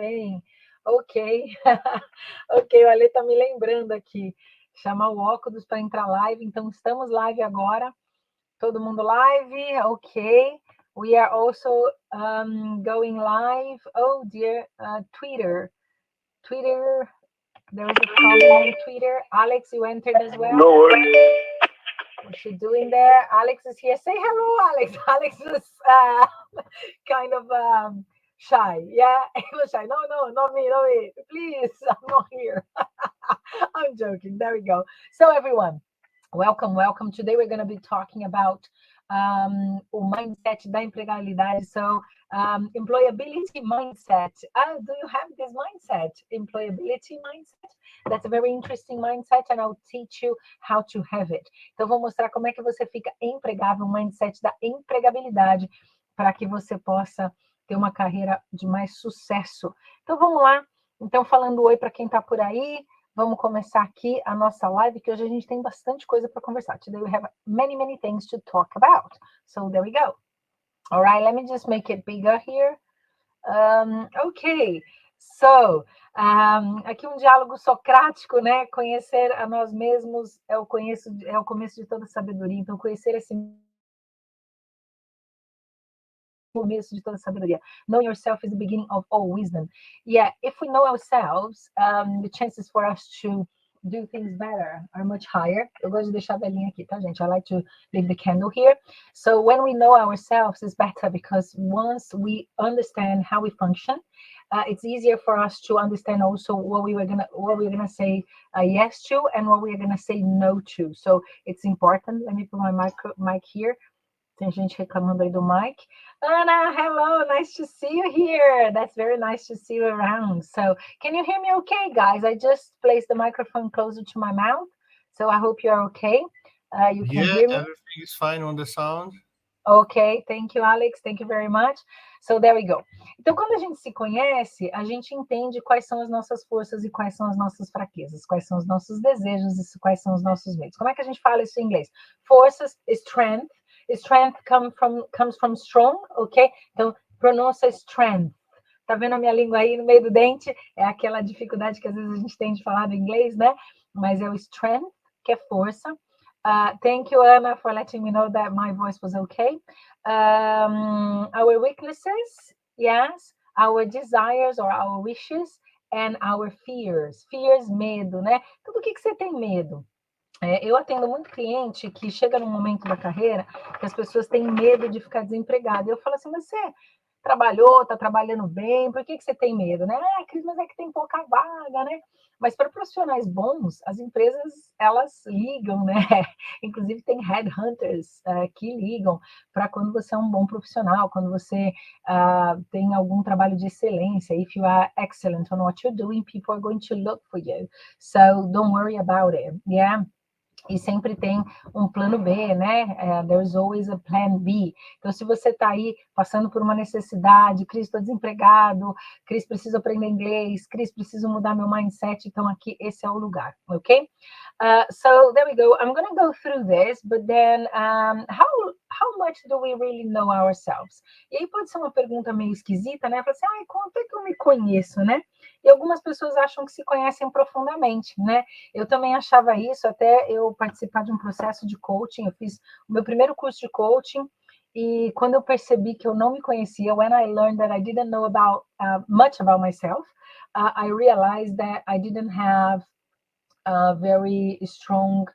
também. Ok. Ok, o Ale está me lembrando aqui. Chamar o óculos para entrar live. Então, estamos live agora. Todo mundo live? Ok. We are also going live. Oh, dear. Twitter. There is a problem on Twitter. Alex, you entered as well? No worries. What's she doing there? Alex is here. Say hello, Alex. Alex is kind of shy. Yeah, he was shy. No, not me. Please, I'm not here. I'm joking. There we go. So, everyone, welcome. Today we're going to be talking about o mindset da empregabilidade. So, employability mindset. Do you have this mindset? Employability mindset? That's a very interesting mindset, and I'll teach you how to have it. Então, vou mostrar como é que você fica empregável, o mindset da empregabilidade, para que você possa ter uma carreira de mais sucesso. Então, vamos lá. Então, falando oi para quem está por aí, vamos começar aqui a nossa live, que hoje a gente tem bastante coisa para conversar. Today we have many things to talk about. So, there we go. All right, let me just make it bigger here. Okay, so, aqui um diálogo socrático, né? Conhecer a nós mesmos é o começo de toda sabedoria. Então, conhecer esse começo de toda sabedoria. Know yourself is the beginning of all wisdom. Yeah, if we know ourselves, the chances for us to do things better are much higher. Eu gosto de deixar a velhinha aqui, tá, gente? I like to leave the candle here. So when we know ourselves, it's better because once we understand how we function, it's easier for us to understand also what we're gonna say yes to and what we're gonna say no to. So it's important. Let me put my mic here. Tem gente reclamando aí do mic. Anna, hello, nice to see you here. That's very nice to see you around. So, can you hear me okay, guys? I just placed the microphone closer to my mouth, so I hope you're okay. You can hear me? Everything is fine on the sound. Ok, thank you, Alex. Thank you very much. So, there we go. Então, quando a gente se conhece, a gente entende quais são as nossas forças e quais são as nossas fraquezas, quais são os nossos desejos e quais são os nossos medos. Como é que a gente fala isso em inglês? Forças, strength. Strength comes from strong, ok? Então, pronúncia strength. Tá vendo a minha língua aí no meio do dente? É aquela dificuldade que às vezes a gente tem de falar do inglês, né? Mas é o strength, que é força. Thank you, Anna, for letting me know that my voice was okay. Our weaknesses, yes. Our desires or our wishes and our fears. Fears, medo, né? Então, do que você tem medo? Eu atendo muito cliente que chega num momento da carreira que as pessoas têm medo de ficar desempregado. Eu falo assim, mas você trabalhou, está trabalhando bem, por que você tem medo, né? Cris, mas é que tem pouca vaga, né? Mas para profissionais bons, as empresas, elas ligam, né? Inclusive tem headhunters que ligam para quando você é um bom profissional, quando você tem algum trabalho de excelência. If you are excellent on what you're doing, people are going to look for you. So don't worry about it, yeah? E sempre tem um plano B, né? There's always a plan B. Então, se você está aí passando por uma necessidade, Cris, estou desempregado, Cris, preciso aprender inglês, Cris, preciso mudar meu mindset, então aqui esse é o lugar, ok? So, there we go. I'm going to go through this, but then how much do we really know ourselves? E aí pode ser uma pergunta meio esquisita, né? Fala assim, quanto é que eu me conheço, né? E algumas pessoas acham que se conhecem profundamente, né? Eu também achava isso até eu participar de um processo de coaching. Eu fiz o meu primeiro curso de coaching e quando eu percebi que eu não me conhecia, when I learned that I didn't know about much about myself, I realized that I didn't have a very strong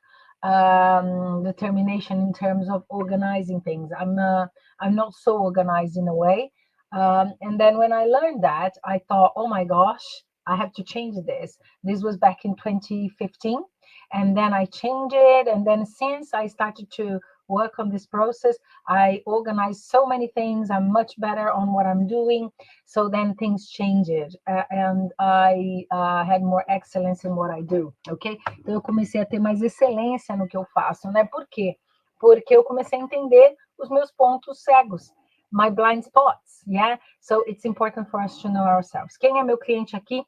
determination in terms of organizing things. I'm not so organized in a way. And then when I learned that, I thought, oh my gosh, I have to change this. This was back in 2015. And then I changed it. And then since I started to work on this process, I organized so many things. I'm much better on what I'm doing. So then things changed. And I had more excellence in what I do, ok? Então eu comecei a ter mais excelência no que eu faço, né? Por quê? Porque eu comecei a entender os meus pontos cegos. My blind spots, yeah? So it's important for us to know ourselves. Quem é meu cliente aqui?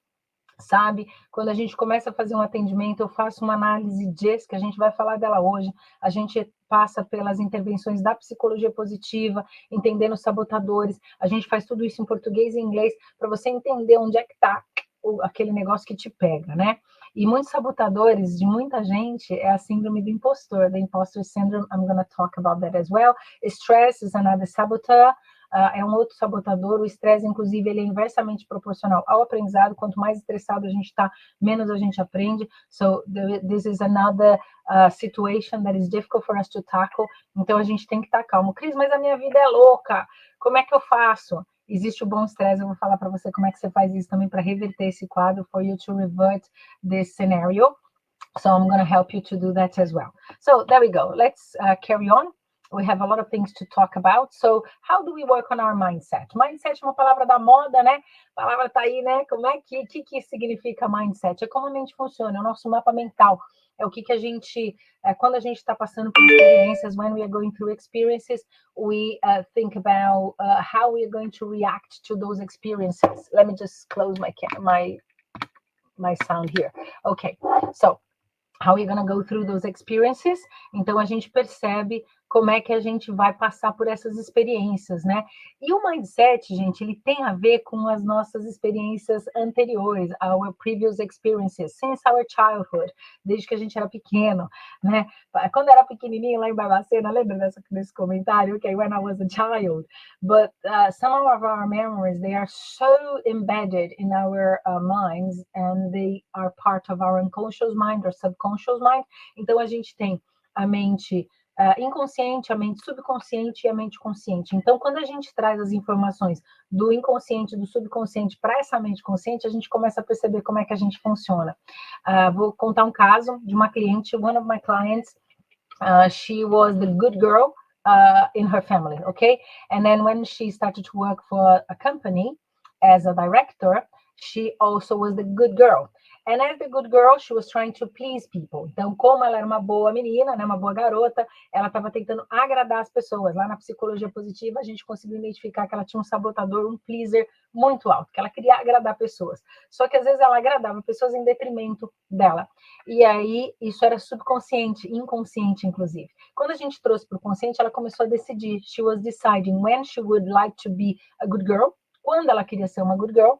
sabe? Quando a gente começa a fazer um atendimento, eu faço uma análise que a gente vai falar dela hoje, a gente passa pelas intervenções da psicologia positiva, entendendo os sabotadores, a gente faz tudo isso em português e inglês, para você entender onde é que está aquele negócio que te pega, né? E muitos sabotadores de muita gente é a síndrome do impostor, the imposter syndrome. I'm going to talk about that as well. Stress is another saboteur. É um outro sabotador. O estresse, inclusive, ele é inversamente proporcional ao aprendizado. Quanto mais estressado a gente está, menos a gente aprende. So this is another situation that is difficult for us to tackle. Então a gente tem que estar calmo. Cris, mas a minha vida é louca. Como é que eu faço? Existe o bom estresse, eu vou falar para você como é que você faz isso também para reverter esse quadro, for you to revert this scenario. So I'm going to help you to do that as well. So there we go. Let's carry on. We have a lot of things to talk about. So how do we work on our mindset? Mindset é uma palavra da moda, né? A palavra tá aí, né? Como é que significa mindset? É como a mente funciona, é o nosso mapa mental. É o que a gente, quando a gente está passando por experiências, when we are going through experiences, we think about how we are going to react to those experiences. Let me just close my sound here. Okay, so how we're going to go through those experiences. Então, a gente percebe como é que a gente vai passar por essas experiências, né? E o mindset, gente, ele tem a ver com as nossas experiências anteriores, our previous experiences, since our childhood, desde que a gente era pequeno, né? Quando era pequenininho lá em Barbacena, lembra desse comentário? Okay, when I was a child. But some of our memories, they are so embedded in our minds, and they are part of our unconscious mind or subconscious mind. Então, a gente tem a mente inconsciente, a mente subconsciente e a mente consciente. Então, quando a gente traz as informações do inconsciente, do subconsciente para essa mente consciente, a gente começa a perceber como é que a gente funciona. Vou contar um caso de uma cliente, one of my clients, she was the good girl in her family, okay? And then when she started to work for a company as a director, she also was the good girl. And as the good girl, she was trying to please people. Então, como ela era uma boa menina, né, uma boa garota, ela estava tentando agradar as pessoas. Lá na psicologia positiva, a gente conseguiu identificar que ela tinha um sabotador, um pleaser muito alto, que ela queria agradar pessoas. Só que às vezes ela agradava pessoas em detrimento dela. E aí, isso era subconsciente, inconsciente, inclusive. Quando a gente trouxe para o consciente, ela começou a decidir. She was deciding when she would like to be a good girl, quando ela queria ser uma good girl,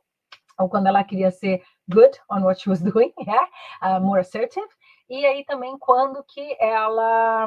ou quando ela queria ser good on what she was doing, yeah? More assertive, e aí também quando que ela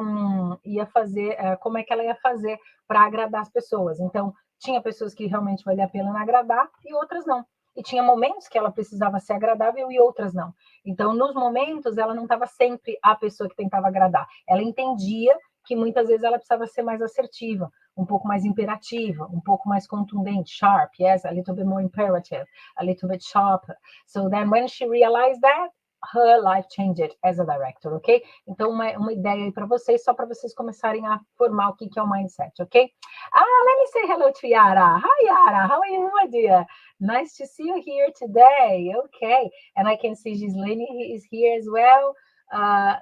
ia fazer, como é que ela ia fazer para agradar as pessoas. Então, tinha pessoas que realmente valia a pena agradar e outras não. E tinha momentos que ela precisava ser agradável e outras não. Então, nos momentos, ela não estava sempre a pessoa que tentava agradar. Ela entendia que muitas vezes ela precisava ser mais assertiva, um pouco mais imperativa, um pouco mais contundente, sharp, yes, a little bit more imperative, a little bit sharper. So then when she realized that, her life changed as a director, ok? Então, uma ideia aí para vocês, só para vocês começarem a formar o que é o mindset, ok? Let me say hello to Yara. Hi, Yara. How are you, my dear? Nice to see you here today. Okay. And I can see Gislaine is here as well.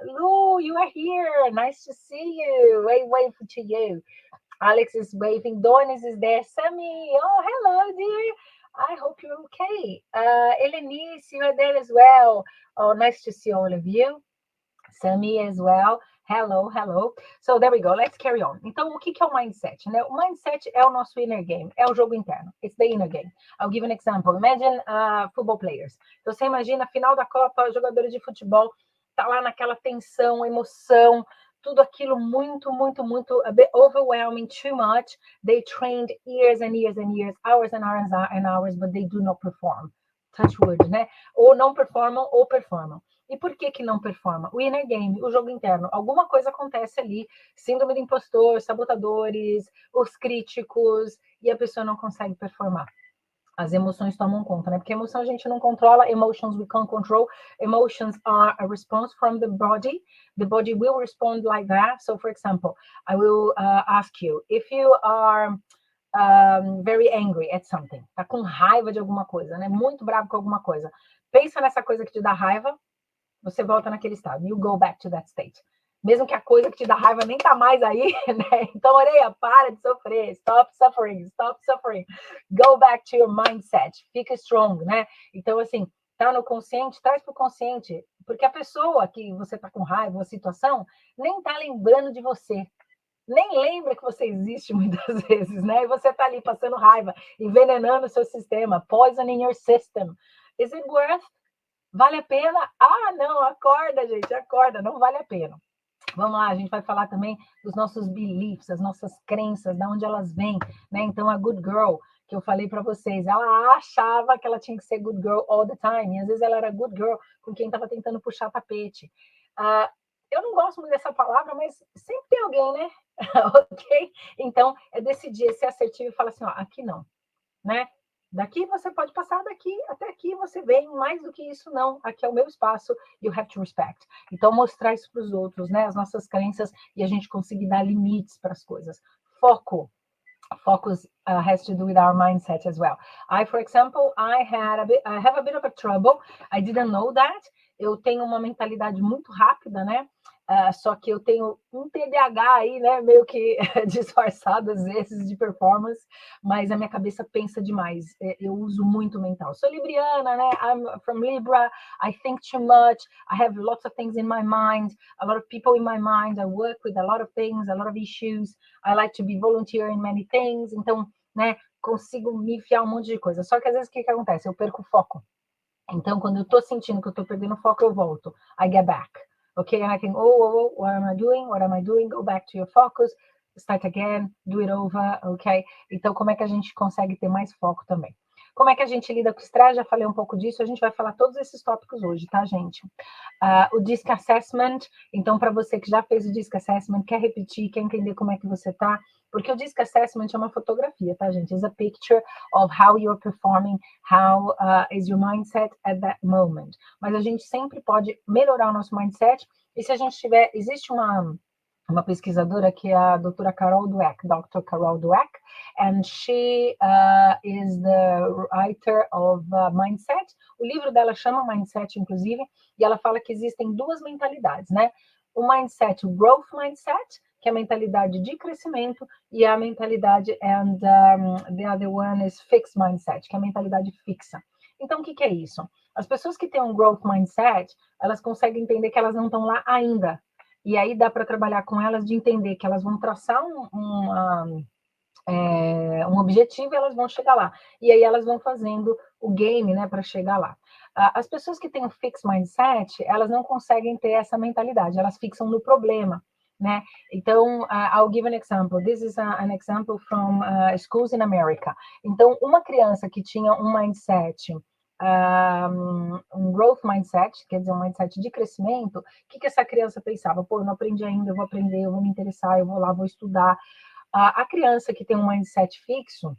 Lou, you are here. Nice to see you. Wave to you. Alex is waving. Donis is there. Sammy, oh, hello, dear. I hope you're okay. Elenice, you are there as well. Oh, nice to see all of you. Sammy as well. Hello. So there we go. Let's carry on. Então, o que é o mindset? Né? O mindset é o nosso inner game, é o jogo interno. It's the inner game. I'll give an example. Imagine football players. Então, você imagina, final da Copa, jogadores de futebol, tá lá naquela tensão, emoção, tudo aquilo muito, a bit overwhelming, too much. They trained years and years and years, hours and hours and hours, but they do not perform. Touch wood, né? Ou não performam ou performam. E por que não performa? O inner game, o jogo interno. Alguma coisa acontece ali, síndrome do impostor, sabotadores, os críticos, e a pessoa não consegue performar. As emoções tomam conta, né? Porque emoção a gente não controla, emotions we can't control. Emotions are a response from the body. The body will respond like that. So, for example, I will ask you, if you are very angry at something, tá com raiva de alguma coisa, né? Muito bravo com alguma coisa. Pensa nessa coisa que te dá raiva, você volta naquele estado. You go back to that state. Mesmo que a coisa que te dá raiva nem tá mais aí, né? Então, orelha, para de sofrer. Stop suffering. Go back to your mindset. Fica strong, né? Então, assim, tá no consciente, traz para o consciente, porque a pessoa que você está com raiva, a situação, nem está lembrando de você, nem lembra que você existe muitas vezes, né? E você está ali passando raiva, envenenando o seu sistema, poisoning your system. Is it worth? Vale a pena? Ah, não, acorda, gente, acorda, não vale a pena. Vamos lá, a gente vai falar também dos nossos beliefs, as nossas crenças, de onde elas vêm, né? Então, a good girl, que eu falei para vocês, ela achava que ela tinha que ser good girl all the time, e às vezes ela era good girl com quem estava tentando puxar tapete. Eu não gosto muito dessa palavra, mas sempre tem alguém, né? Ok? Então, é decidir, ser assertivo e falar assim, ó, aqui não, né? Daqui você pode passar, daqui até aqui você vem, mais do que isso não, aqui é o meu espaço, you have to respect. Então, mostrar isso para os outros, né? As nossas crenças e a gente conseguir dar limites para as coisas. Foco. Focus has to do with our mindset as well. For example, I have a bit of a trouble. I didn't know that. Eu tenho uma mentalidade muito rápida, né? Só que eu tenho um TDAH aí, né? Meio que disfarçado às vezes de performance, mas a minha cabeça pensa demais. Eu uso muito mental. Sou libriana, né? I'm from Libra. I think too much. I have lots of things in my mind. A lot of people in my mind. I work with a lot of things, a lot of issues. I like to be volunteer in many things. Então, né? Consigo me enfiar um monte de coisa. Só que às vezes o que acontece? Eu perco o foco. Então, quando eu estou sentindo que eu estou perdendo o foco, eu volto. I get back. Okay, and I think, what am I doing? What am I doing? Go back to your focus, start again, do it over, ok? Então, como é que a gente consegue ter mais foco também? Como é que a gente lida com estresse? Já falei um pouco disso, a gente vai falar todos esses tópicos hoje, tá, gente? O DISC Assessment, então, para você que já fez o DISC Assessment, quer repetir, quer entender como é que você tá, porque o DISC Assessment é uma fotografia, tá, gente? It's a picture of how you're performing, how is your mindset at that moment. Mas a gente sempre pode melhorar o nosso mindset, e se a gente tiver, existe uma pesquisadora que é a doutora Carol Dweck, Dr. Carol Dweck, and she is the writer of Mindset. O livro dela chama Mindset, inclusive, e ela fala que existem duas mentalidades, né? O mindset, o growth mindset, que é a mentalidade de crescimento, e a mentalidade, and the other one is fixed mindset, que é a mentalidade fixa. Então, o que é isso? As pessoas que têm um growth mindset, elas conseguem entender que elas não estão lá ainda. E aí dá para trabalhar com elas de entender que elas vão traçar um objetivo e elas vão chegar lá. E aí elas vão fazendo o game, né, para chegar lá. As pessoas que têm um fixed mindset, elas não conseguem ter essa mentalidade, elas fixam no problema, né? Então, I'll give an example. This is an example from schools in America. Então, uma criança que tinha um mindset, um growth mindset, quer dizer, um mindset de crescimento, o que essa criança pensava? Pô, eu não aprendi ainda, eu vou aprender, eu vou me interessar, eu vou lá, vou estudar. A criança que tem um mindset fixo,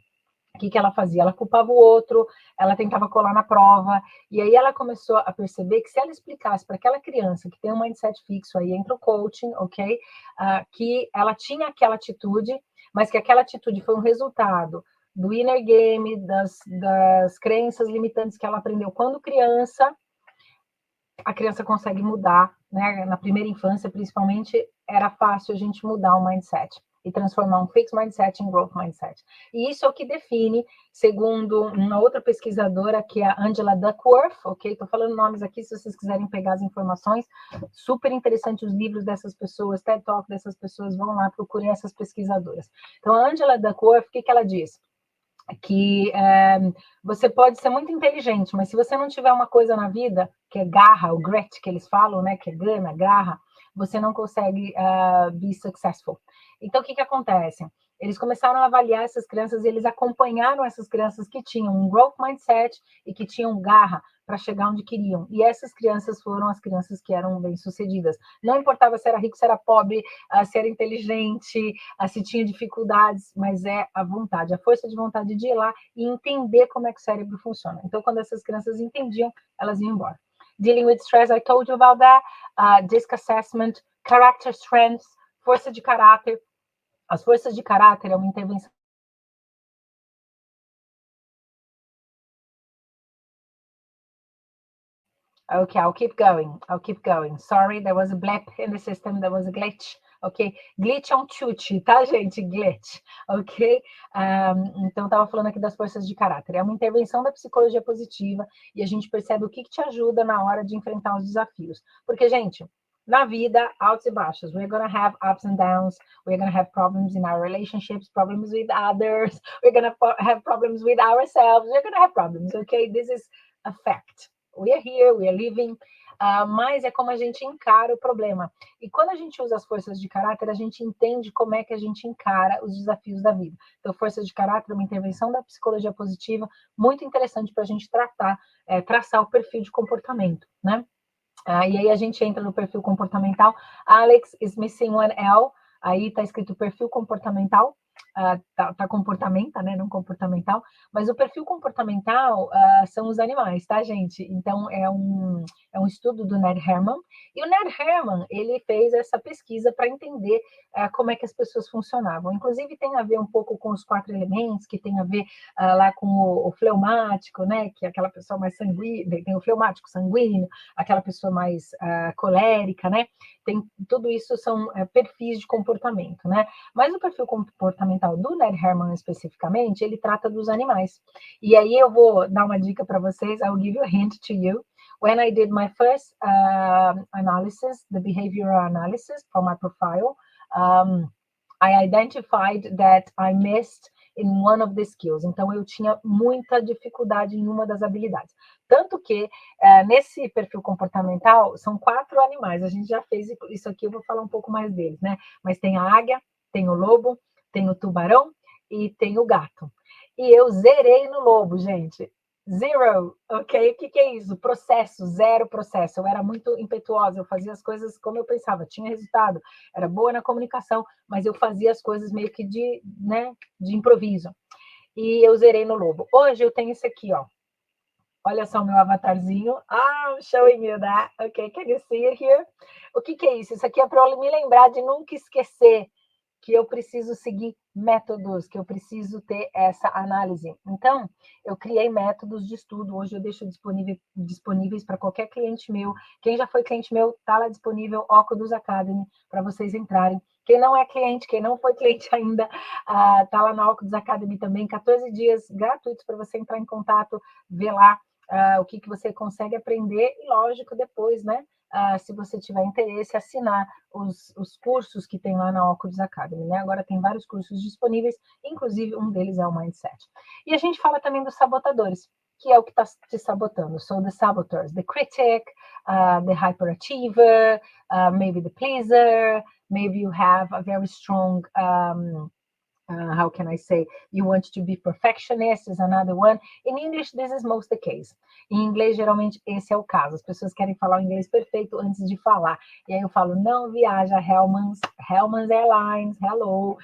o que ela fazia? Ela culpava o outro, ela tentava colar na prova, e aí ela começou a perceber que se ela explicasse para aquela criança que tem um mindset fixo, aí entra o coaching, ok? Que ela tinha aquela atitude, mas que aquela atitude foi um resultado do inner game, das crenças limitantes que ela aprendeu quando criança, a criança consegue mudar, né? Na primeira infância, principalmente, era fácil a gente mudar o mindset e transformar um fixed mindset em growth mindset. E isso é o que define, segundo uma outra pesquisadora, que é a Angela Duckworth, ok? Estou falando nomes aqui, se vocês quiserem pegar as informações, super interessante os livros dessas pessoas, TED Talk dessas pessoas, vão lá, procurem essas pesquisadoras. Então, a Angela Duckworth, o que ela diz? Que você pode ser muito inteligente, mas se você não tiver uma coisa na vida, que é garra, o grit que eles falam, né, que é gana, garra, você não consegue be successful. Então, o que acontece? Eles começaram a avaliar essas crianças e eles acompanharam essas crianças que tinham um growth mindset e que tinham garra para chegar onde queriam. E essas crianças foram as crianças que eram bem-sucedidas. Não importava se era rico, se era pobre, se era inteligente, se tinha dificuldades, mas é a vontade, a força de vontade de ir lá e entender como é que o cérebro funciona. Então, quando essas crianças entendiam, elas iam embora. Dealing with stress, I told you about that. DISC assessment, character strengths, força de caráter. As forças de caráter é uma intervenção. Okay, I'll keep going. Sorry, there was a blip in the system. There was a glitch. ok? Glitch é um chute, tá, gente? Glitch, ok? Então, estava falando aqui das forças de caráter. É uma intervenção da psicologia positiva e a gente percebe o que te ajuda na hora de enfrentar os desafios. Porque, gente, na vida, altos e baixos. We're gonna have ups and downs. We're gonna have problems in our relationships, problems with others. We're gonna have problems with ourselves. We're gonna have problems, okay? This is a fact. We are here, we are living. Mas é como a gente encara o problema. E quando a gente usa as forças de caráter, a gente entende como é que a gente encara os desafios da vida. Então, forças de caráter é uma intervenção da psicologia positiva muito interessante para a gente traçar o perfil de comportamento, né? E aí a gente entra no perfil comportamental. Alex is missing one L. Aí está escrito perfil comportamental. Tá comportamenta, né? Não comportamental. Mas o perfil comportamental são os animais, tá, gente? Então, é um estudo do Ned Herman. E o Ned Herman, ele fez essa pesquisa para entender como é que as pessoas funcionavam. Inclusive, tem a ver um pouco com os 4 elementos, que tem a ver lá com o fleumático, né? Que é aquela pessoa mais sanguínea, tem o fleumático sanguíneo, aquela pessoa mais colérica, né? Tudo isso são perfis de comportamento, né? Mas o perfil comportamental do Ned Herman especificamente, ele trata dos animais. E aí eu vou dar uma dica para vocês, I will give you a hint to you. When I did my first analysis, the behavioral analysis for my profile, I identified that I missed in one of the skills. Então, eu tinha muita dificuldade em uma das habilidades. Tanto que, nesse perfil comportamental, são 4 animais. A gente já fez isso aqui, eu vou falar um pouco mais deles, né? Mas tem a águia, tem o lobo, tem o tubarão e tem o gato. E eu zerei no lobo, gente. Zero, ok? O que é isso? Processo, zero processo. Eu era muito impetuosa, eu fazia as coisas como eu pensava, tinha resultado, era boa na comunicação, mas eu fazia as coisas meio que de improviso. E eu zerei no lobo. Hoje eu tenho isso aqui, ó. Olha só o meu avatarzinho. I'm showing you that. Ok, can you see it here? O que é isso? Isso aqui é para eu me lembrar de nunca esquecer que eu preciso seguir métodos, que eu preciso ter essa análise. Então, eu criei métodos de estudo, hoje eu deixo disponíveis para qualquer cliente meu. Quem já foi cliente meu, está lá disponível, Ocodus Academy, para vocês entrarem. Quem não é cliente, quem não foi cliente ainda, está lá na Ocodus Academy também, 14 dias gratuitos para você entrar em contato, ver lá o que você consegue aprender e, lógico, depois, né? Se você tiver interesse, assinar os cursos que tem lá na Ocodus Academy, né? Agora tem vários cursos disponíveis, inclusive um deles é o Mindset. E a gente fala também dos sabotadores, que é o que está te sabotando. So, the saboteurs, the critic, the hyperachiever, maybe the pleaser, maybe you have a very strong... how can I say, you want to be perfectionist is another one. In English, this is most the case. Em inglês, geralmente, esse é o caso. As pessoas querem falar o inglês perfeito antes de falar. E aí eu falo, não viaja Hellmann's Airlines, hello,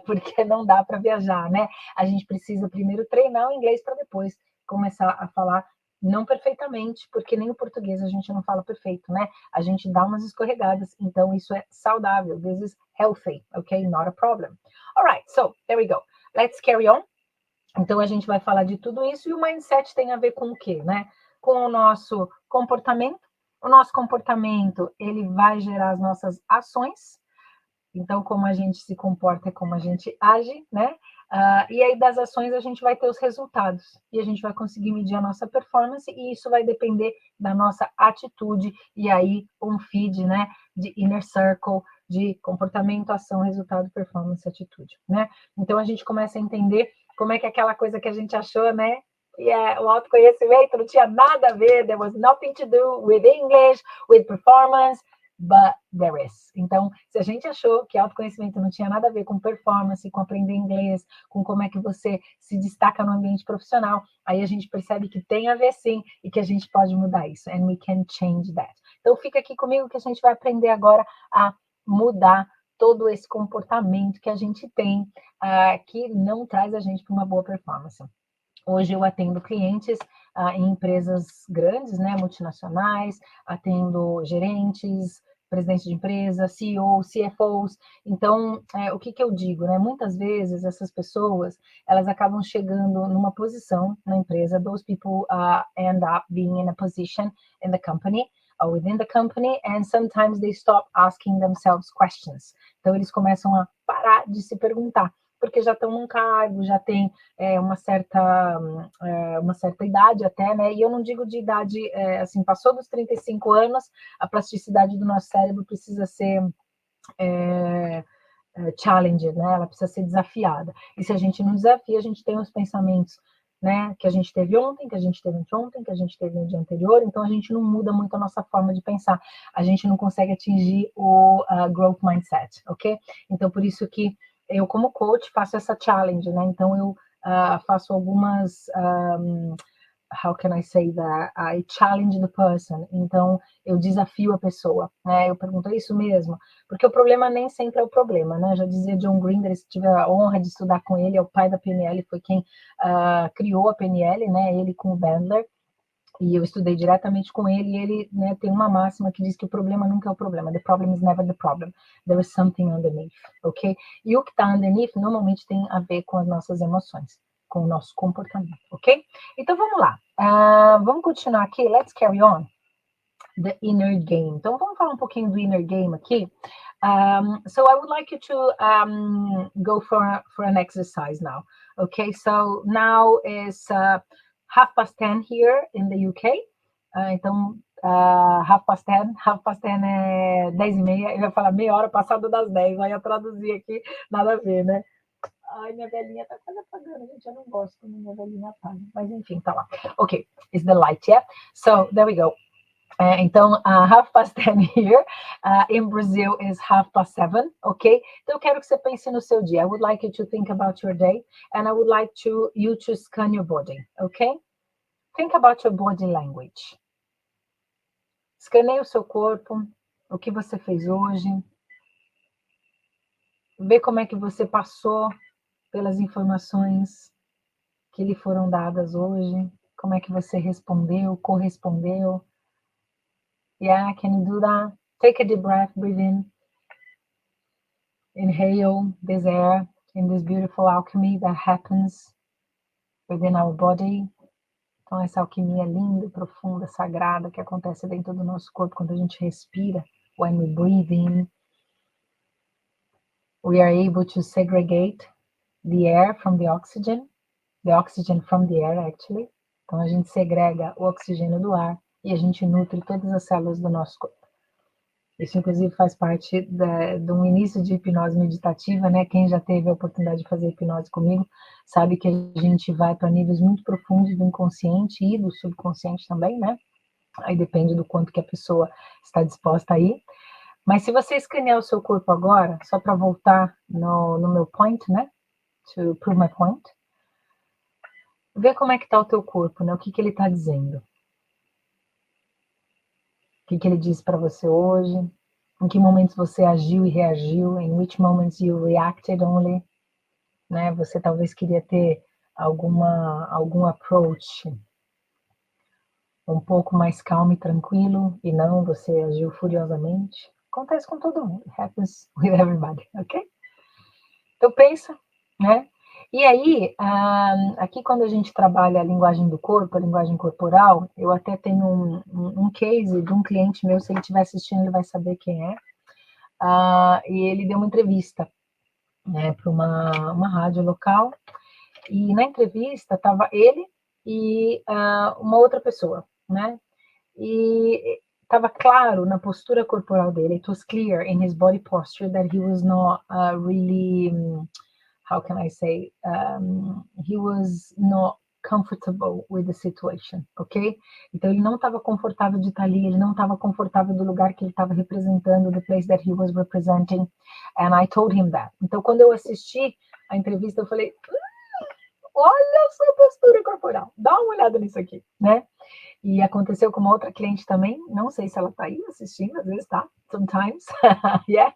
porque não dá para viajar, né? A gente precisa primeiro treinar o inglês para depois começar a falar não perfeitamente, porque nem o português a gente não fala perfeito, né? A gente dá umas escorregadas, então isso é saudável. This is healthy, okay? Not a problem. All right, so there we go. Let's carry on. Então a gente vai falar de tudo isso e o mindset tem a ver com o quê, né? Com o nosso comportamento. O nosso comportamento, ele vai gerar as nossas ações. Então, como a gente se comporta é como a gente age, né? E aí, das ações, a gente vai ter os resultados. E a gente vai conseguir medir a nossa performance, e isso vai depender da nossa atitude. E aí, um feed, né? De inner circle, de comportamento, ação, resultado, performance, atitude, né? Então, a gente começa a entender como é que aquela coisa que a gente achou, né? E o autoconhecimento não tinha nada a ver, there was nothing to do with English, with performance, but there is. Então, se a gente achou que autoconhecimento não tinha nada a ver com performance, com aprender inglês, com como é que você se destaca no ambiente profissional, aí a gente percebe que tem a ver sim e que a gente pode mudar isso. And we can change that. Então, fica aqui comigo que a gente vai aprender agora a mudar todo esse comportamento que a gente tem, que não traz a gente para uma boa performance. Hoje eu atendo clientes em empresas grandes, né, multinacionais, atendo gerentes, presidentes de empresa, CEO, CFOs. Então, o que eu digo, né? Muitas vezes essas pessoas, elas acabam chegando numa posição na empresa, those people end up being in a position in the company within the company, and sometimes they stop asking themselves questions. Então, eles começam a parar de se perguntar, porque já estão num cargo, já tem uma certa idade até, né? E eu não digo de idade, assim, passou dos 35 anos, a plasticidade do nosso cérebro precisa ser challenged, né? Ela precisa ser desafiada. E se a gente não desafia, a gente tem os pensamentos, né, que a gente teve ontem, que a gente teve anteontem, que a gente teve no dia anterior, então a gente não muda muito a nossa forma de pensar, a gente não consegue atingir o growth mindset, ok? Então, por isso que eu, como coach, faço essa challenge, né? Então, eu faço algumas... how can I say that? I challenge the person. Então, eu desafio a pessoa, né? Eu pergunto, é isso mesmo? Porque o problema nem sempre é o problema, né? Já dizia John Grinder, se tiver a honra de estudar com ele, é o pai da PNL, foi quem criou a PNL, né? Ele com o Bandler. E eu estudei diretamente com ele, e ele, né, tem uma máxima que diz que o problema nunca é o problema. The problem is never the problem. There is something underneath, ok? E o que está underneath normalmente tem a ver com as nossas emoções, com o nosso comportamento, ok? Então, vamos lá. Vamos continuar aqui. Let's carry on. The inner game. Então, vamos falar um pouquinho do inner game aqui. So, I would like you to go for an exercise now, okay? So, now is... 10:30 here in the UK. Então, 10:30 é 10:30. Eu ia falar meia hora passada das 10. Eu ia traduzir aqui, nada a ver, né? Ai, minha velhinha tá quase apagando, gente. Eu não gosto quando minha velhinha apaga. Mas enfim, tá lá. Ok, it's the light, yeah? So, there we go. Então, 10:30 here in Brazil is 7:30, ok? Então, eu quero que você pense no seu dia. I would like you to think about your day, and I would like you to scan your body, ok? Think about your body language. Escaneie o seu corpo, o que você fez hoje. Vê como é que você passou pelas informações que lhe foram dadas hoje. Como é que você respondeu, correspondeu. Yeah, can you do that? Take a deep breath, breathe in. Inhale this air in this beautiful alchemy that happens within our body. Então, essa alquimia linda, profunda, sagrada que acontece dentro do nosso corpo quando a gente respira. When we breathe in, we are able to segregate the air from the oxygen from the air, actually. Então, a gente segrega o oxigênio do ar e a gente nutre todas as células do nosso corpo. Isso, inclusive, faz parte de um início de hipnose meditativa, né? Quem já teve a oportunidade de fazer hipnose comigo sabe que a gente vai para níveis muito profundos do inconsciente e do subconsciente também, né? Aí depende do quanto que a pessoa está disposta a ir. Mas se você escanear o seu corpo agora, só para voltar no meu point, né? To prove my point. Vê como é que está o teu corpo, né? O que ele está dizendo. O que ele disse para você hoje. Em que momentos você agiu e reagiu. In which moments you reacted only. Né? Você talvez queria ter algum approach um pouco mais calmo e tranquilo. E não, você agiu furiosamente. Acontece com todo mundo. It happens with everybody, ok? Então pensa, né? E aí, aqui quando a gente trabalha a linguagem do corpo, a linguagem corporal, eu até tenho um case de um cliente meu, se ele estiver assistindo, ele vai saber quem é. E ele deu uma entrevista, né, para uma rádio local, e na entrevista estava ele e uma outra pessoa, né? E estava claro na postura corporal dele, it was clear in his body posture that he was not really... how can I say, he was not comfortable with the situation, ok? Então, ele não estava confortável de estar ali, ele não estava confortável do lugar que ele estava representando, the place that he was representing, and I told him that. Então, quando eu assisti a entrevista, eu falei, olha a sua postura corporal, dá uma olhada nisso aqui, né? E aconteceu com uma outra cliente também, não sei se ela está aí assistindo, às vezes tá, sometimes, yeah.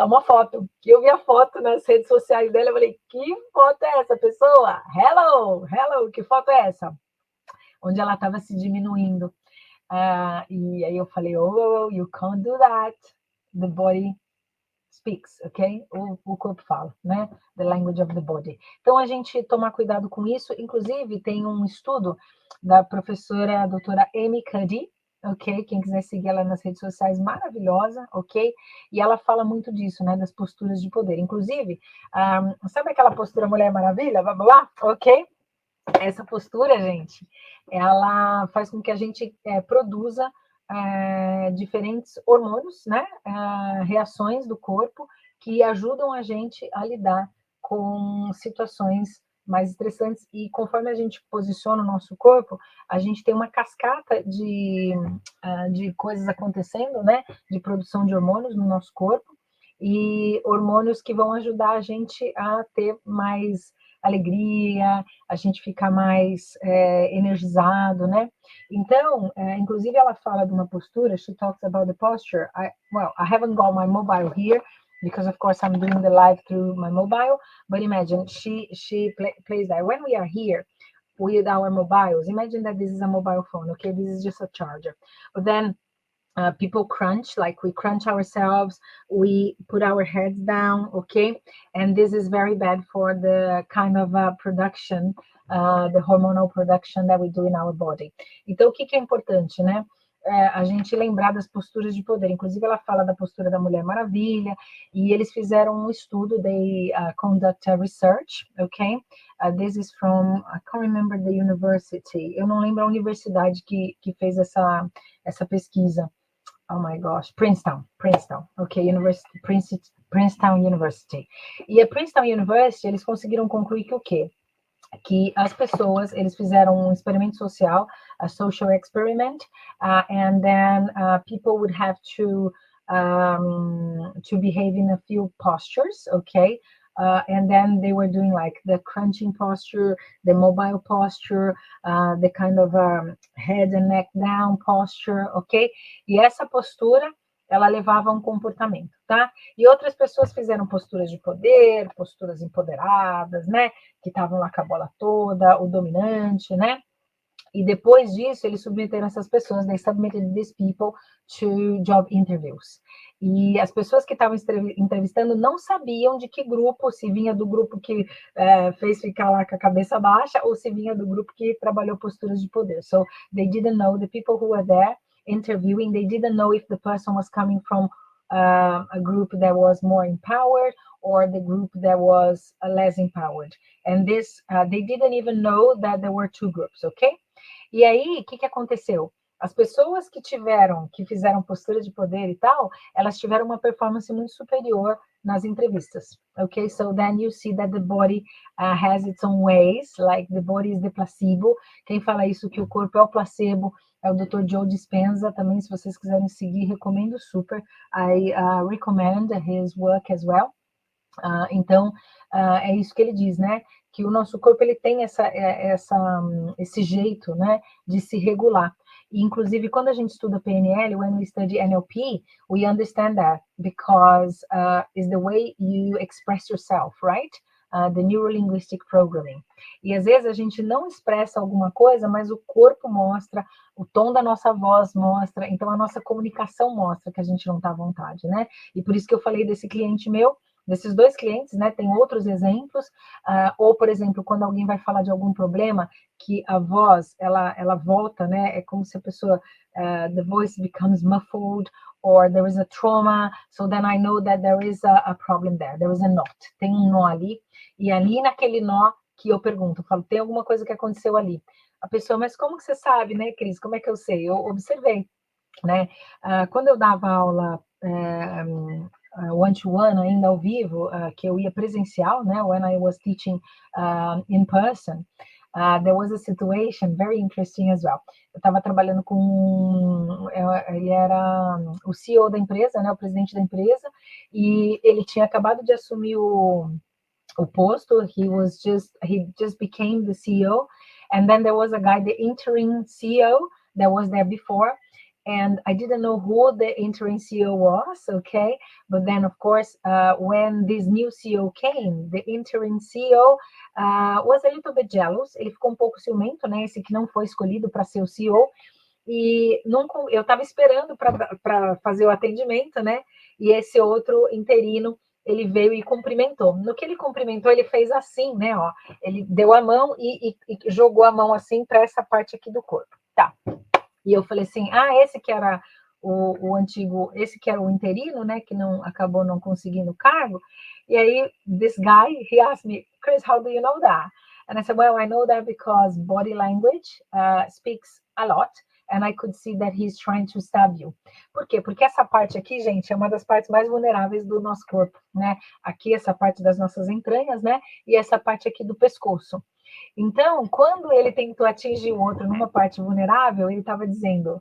Uma foto, que eu vi a foto nas redes sociais dela, eu falei, que foto é essa, pessoa? Hello, que foto é essa? Onde ela estava se diminuindo. E aí eu falei, oh, you can't do that, the body speaks, ok? O corpo fala, né? The language of the body. Então, a gente tomar cuidado com isso. Inclusive, tem um estudo da professora doutora Amy Cuddy, ok? Quem quiser seguir ela nas redes sociais, maravilhosa, ok? E ela fala muito disso, né, das posturas de poder. Inclusive, sabe aquela postura Mulher Maravilha, blá, blá, blá, ok? Essa postura, gente, ela faz com que a gente produza diferentes hormônios, né? Reações do corpo que ajudam a gente a lidar com situações mais estressantes. E conforme a gente posiciona o nosso corpo, a gente tem uma cascata de coisas acontecendo, né? De produção de hormônios no nosso corpo, e hormônios que vão ajudar a gente a ter mais alegria, a gente fica mais energizado, né? Então, inclusive ela fala de uma postura, she talks about the posture. I haven't got my mobile here, because of course I'm doing the live through my mobile, but imagine she plays that. When we are here with our mobiles, imagine that this is a mobile phone, okay? This is just a charger. But then people crunch, like we crunch ourselves, we put our heads down, okay? And this is very bad for the kind of production, the hormonal production that we do in our body. Então, o que é importante, né? A gente lembrar das posturas de poder. Inclusive, ela fala da postura da Mulher Maravilha, e eles fizeram um estudo, they conduct a research, okay? This is from, I can't remember the university, eu não lembro a universidade que fez essa pesquisa. Oh my gosh, Princeton, ok, Princeton University. E a Princeton University, eles conseguiram concluir que o quê? Que as pessoas, eles fizeram um experimento social, a social experiment, and then people would have to behave in a few postures, okay? And then they were doing like the crunching posture, the mobile posture, the kind of head and neck down posture, ok? E essa postura, ela levava a um comportamento, tá? E outras pessoas fizeram posturas de poder, posturas empoderadas, né? Que estavam lá com a bola toda, o dominante, né? E depois disso, eles submeteram essas pessoas, they submitted these people to job interviews. E as pessoas que estavam entrevistando não sabiam de que grupo, se vinha do grupo que fez ficar lá com a cabeça baixa, ou se vinha do grupo que trabalhou posturas de poder. So, they didn't know, the people who were there interviewing, they didn't know if the person was coming from a group that was more empowered or the group that was less empowered. And this, they didn't even know that there were two groups, okay? E aí, o que aconteceu? As pessoas que fizeram postura de poder e tal, elas tiveram uma performance muito superior nas entrevistas, ok? So then you see that the body has its own ways, like the body is the placebo. Quem fala isso, que o corpo é o placebo, é o Dr. Joe Dispenza. Também, se vocês quiserem seguir, recomendo super. I recommend his work as well. Então, é isso que ele diz, né? Que o nosso corpo, ele tem esse jeito, né, de se regular. E, inclusive, quando a gente estuda PNL, when we study NLP, we understand that because it's the way you express yourself, right? The Neuro-Linguistic Programming. E às vezes a gente não expressa alguma coisa, mas o corpo mostra, o tom da nossa voz mostra, então a nossa comunicação mostra que a gente não está à vontade, né? E por isso que eu falei desse cliente meu, desses dois clientes, né? Tem outros exemplos, ou, por exemplo, quando alguém vai falar de algum problema, que a voz, ela volta, né? É como se a pessoa, the voice becomes muffled, or there is a trauma, so then I know that there is a problem there, there is a knot, tem um nó ali, e ali naquele nó que eu pergunto, eu falo, tem alguma coisa que aconteceu ali? A pessoa, mas como que você sabe, né, Cris? Como é que eu sei? Eu observei, né? Quando eu dava aula one-to-one, ainda ao vivo, que eu ia presencial, né? When I was teaching in person, there was a situation very interesting as well. Eu estava trabalhando com ele era o CEO da empresa, né? O presidente da empresa, e ele tinha acabado de assumir o posto. He just became the CEO, and then there was a guy, the interim CEO, that was there before. And I didn't know who the interim CEO was, okay? But then, of course, when this new CEO came, the interim CEO was a little bit jealous. Ele ficou um pouco ciumento, né? Esse que não foi escolhido para ser o CEO. E eu estava esperando para fazer o atendimento, né? E esse outro interino, ele veio e cumprimentou. No que ele cumprimentou, ele fez assim, né? Ó, ele deu a mão e jogou a mão assim para essa parte aqui do corpo. Tá. E eu falei assim, esse que era o antigo, esse que era o interino, né, que acabou não conseguindo o cargo. E aí, this guy, he asked me, Chris, how do you know that? And I said, well, I know that because body language speaks a lot, and I could see that he's trying to stab you. Por quê? Porque essa parte aqui, gente, é uma das partes mais vulneráveis do nosso corpo, né? Aqui, essa parte das nossas entranhas, né? E essa parte aqui do pescoço. Então, quando ele tentou atingir o outro numa parte vulnerável, ele estava dizendo,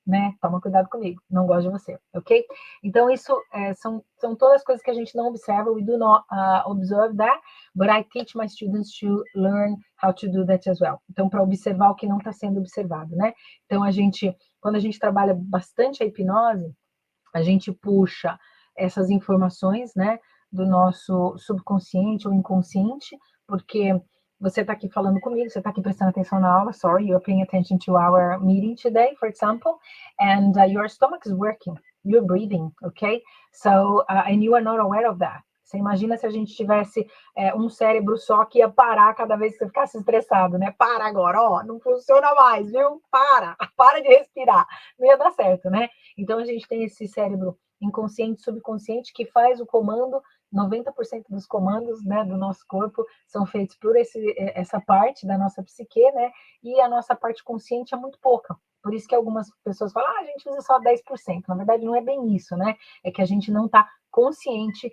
né? Toma cuidado comigo, não gosto de você, ok? Então, isso são todas as coisas que a gente não observa. We do not observe that, but I teach my students to learn how to do that as well. Então, para observar o que não está sendo observado, né? Então, quando a gente trabalha bastante a hipnose, a gente puxa essas informações, né, do nosso subconsciente ou inconsciente, porque você está aqui falando comigo, você está aqui prestando atenção na aula, sorry, you're paying attention to our meeting today, for example, and your stomach is working, you're breathing, okay? So, and you are not aware of that. Você imagina se a gente tivesse um cérebro só que ia parar cada vez que você ficasse estressado, né? Para agora, ó, não funciona mais, viu? Para de respirar. Não ia dar certo, né? Então, a gente tem esse cérebro inconsciente, subconsciente, que faz o comando, 90% dos comandos, né, do nosso corpo são feitos por essa parte da nossa psique, né? E a nossa parte consciente é muito pouca. Por isso que algumas pessoas falam, a gente usa só 10%. Na verdade, não é bem isso, né? É que a gente não está consciente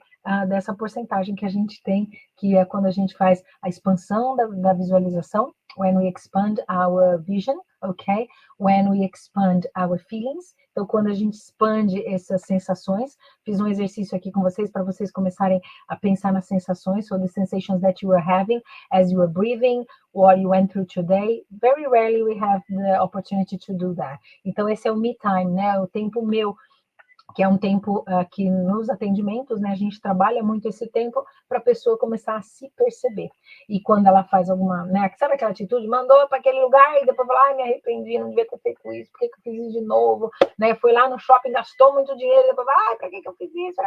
dessa porcentagem que a gente tem, que é quando a gente faz a expansão da visualização, when we expand our vision, ok? When we expand our feelings. Então, quando a gente expande essas sensações, fiz um exercício aqui com vocês para vocês começarem a pensar nas sensações, so the sensations that you are having as you are breathing, what you went through today. Very rarely we have the opportunity to do that. Então, esse é o me time, né? O tempo meu, que é um tempo que nos atendimentos, né, a gente trabalha muito esse tempo para a pessoa começar a se perceber. E quando ela faz alguma, né, sabe aquela atitude, mandou para aquele lugar e depois fala, me arrependi, não devia ter feito isso, por que eu fiz isso de novo? Né, foi lá no shopping, gastou muito dinheiro, e depois, para que eu fiz isso?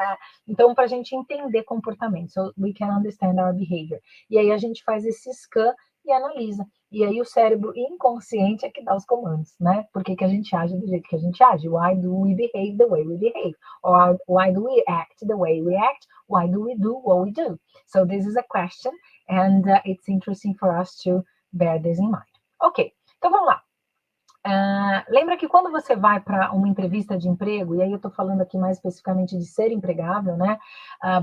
Então, para a gente entender comportamento, so we can understand our behavior. E aí a gente faz esse scan e analisa. E aí o cérebro inconsciente é que dá os comandos, né? Por que a gente age do jeito que a gente age? Why do we behave the way we behave? Or why do we act the way we act? Why do we do what we do? So this is a question and it's interesting for us to bear this in mind. Ok, então vamos lá. Lembra que quando você vai para uma entrevista de emprego, e aí eu estou falando aqui mais especificamente de ser empregável, né?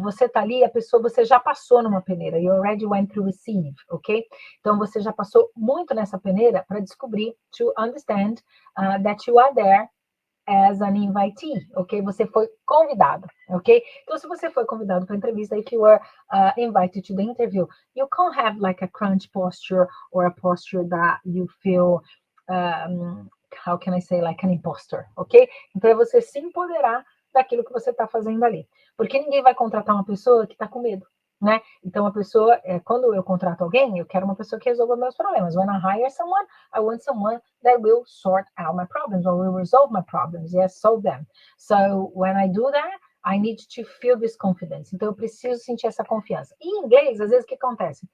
Você está ali, você já passou numa peneira, you already went through a sieve, ok? Então você já passou muito nessa peneira para descobrir, to understand that you are there as an invitee, ok? Você foi convidado, ok? Então, se você foi convidado para a entrevista, if you were invited to the interview, you can't have like a crunch posture or a posture that you feel how can I say, like an imposter, ok? Então é você se empoderar daquilo que você está fazendo ali. Porque ninguém vai contratar uma pessoa que está com medo, né? Então a pessoa, quando eu contrato alguém, eu quero uma pessoa que resolva meus problemas. When I hire someone, I want someone that will sort out my problems or will resolve my problems. Yes, solve them. So when I do that, I need to feel this confidence. Então eu preciso sentir essa confiança. E em inglês, às vezes o que acontece?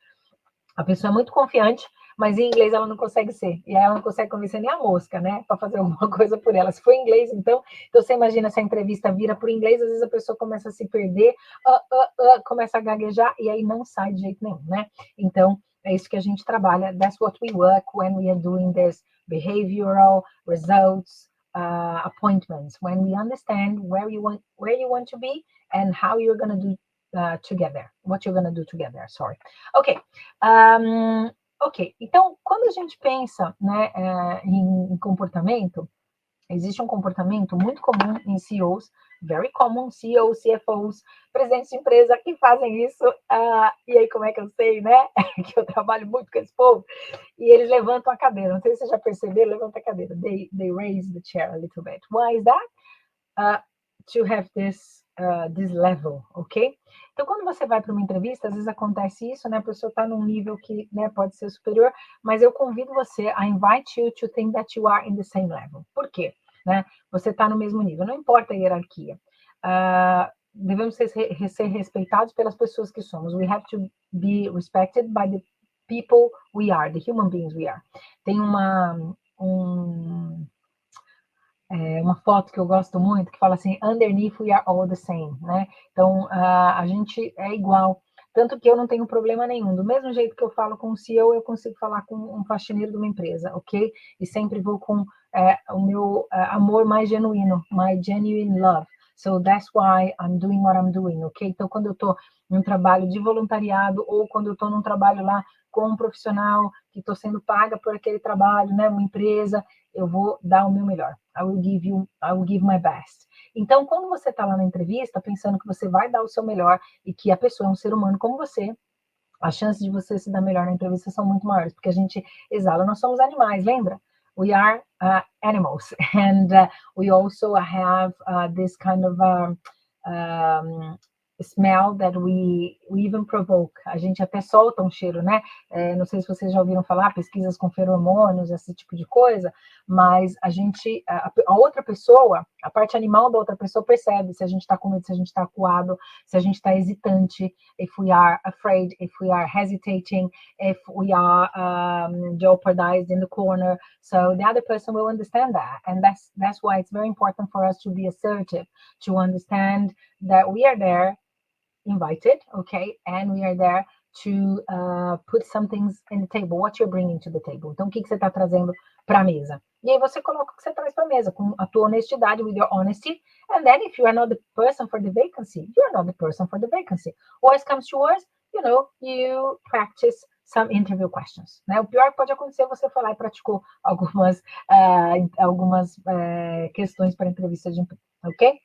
A pessoa é muito confiante, mas em inglês ela não consegue ser. E aí ela não consegue convencer nem a mosca, né? Para fazer alguma coisa por ela. Se for em inglês, então você imagina se a entrevista vira por inglês, às vezes a pessoa começa a se perder, começa a gaguejar e aí não sai de jeito nenhum, né? Então, é isso que a gente trabalha. That's what we work when we are doing this behavioral results appointments. When we understand where you want to be and how you're going to do together. What you're going to do together, sorry. Ok. Ok, então, quando a gente pensa, né, em comportamento, existe um comportamento muito comum em CEOs, very common, CEOs, CFOs, presidentes de empresa que fazem isso, e aí como é que eu sei, né, que eu trabalho muito com esse povo, e eles levantam a cadeira, não sei se vocês já perceberam, levanta a cadeira, they raise the chair a little bit. Why is that? To have this level, ok? Então, quando você vai para uma entrevista, às vezes acontece isso, né? A pessoa está num nível que, né, pode ser superior, mas eu convido você, I invite you to think that you are in the same level. Por quê? Né? Você está no mesmo nível, não importa a hierarquia. Devemos ser respeitados pelas pessoas que somos. We have to be respected by the people we are, the human beings we are. Tem uma foto que eu gosto muito, que fala assim, underneath we are all the same, né? Então, a gente é igual. Tanto que eu não tenho problema nenhum. Do mesmo jeito que eu falo com o CEO, eu consigo falar com um faxineiro de uma empresa, ok? E sempre vou com o meu amor mais genuíno, my genuine love. So that's why I'm doing what I'm doing, ok? Então, quando eu estou num trabalho de voluntariado ou quando eu estou num trabalho lá com um profissional que estou sendo paga por aquele trabalho, né? Uma empresa, eu vou dar o meu melhor. I will give my best. Então, quando você está lá na entrevista, pensando que você vai dar o seu melhor e que a pessoa é um ser humano como você, as chances de você se dar melhor na entrevista são muito maiores, porque a gente exala, nós somos animais, lembra? We are animals, and we also have this kind of smell that we even provoke. A gente até solta um cheiro, né? Não sei se vocês já ouviram falar, pesquisas com feromônios, esse tipo de coisa, mas a outra pessoa, a parte animal da outra pessoa percebe se a gente está com medo, se a gente está acuado, se a gente está hesitante, if we are afraid, if we are hesitating, if we are jeopardized in the corner. So the other person will understand that, and that's why it's very important for us to be assertive, to understand that we are there invited, okay, and we are there to put some things in the table, what you're bringing to the table. Então, o que você está trazendo para a mesa? E aí você coloca o que você traz para a mesa, com a tua honestidade, with your honesty, and then if you are not the person for the vacancy, you are not the person for the vacancy. Worst comes to worst, you practice some interview questions, né? O pior que pode acontecer, você foi lá e praticou algumas questões para entrevista de emprego, ok?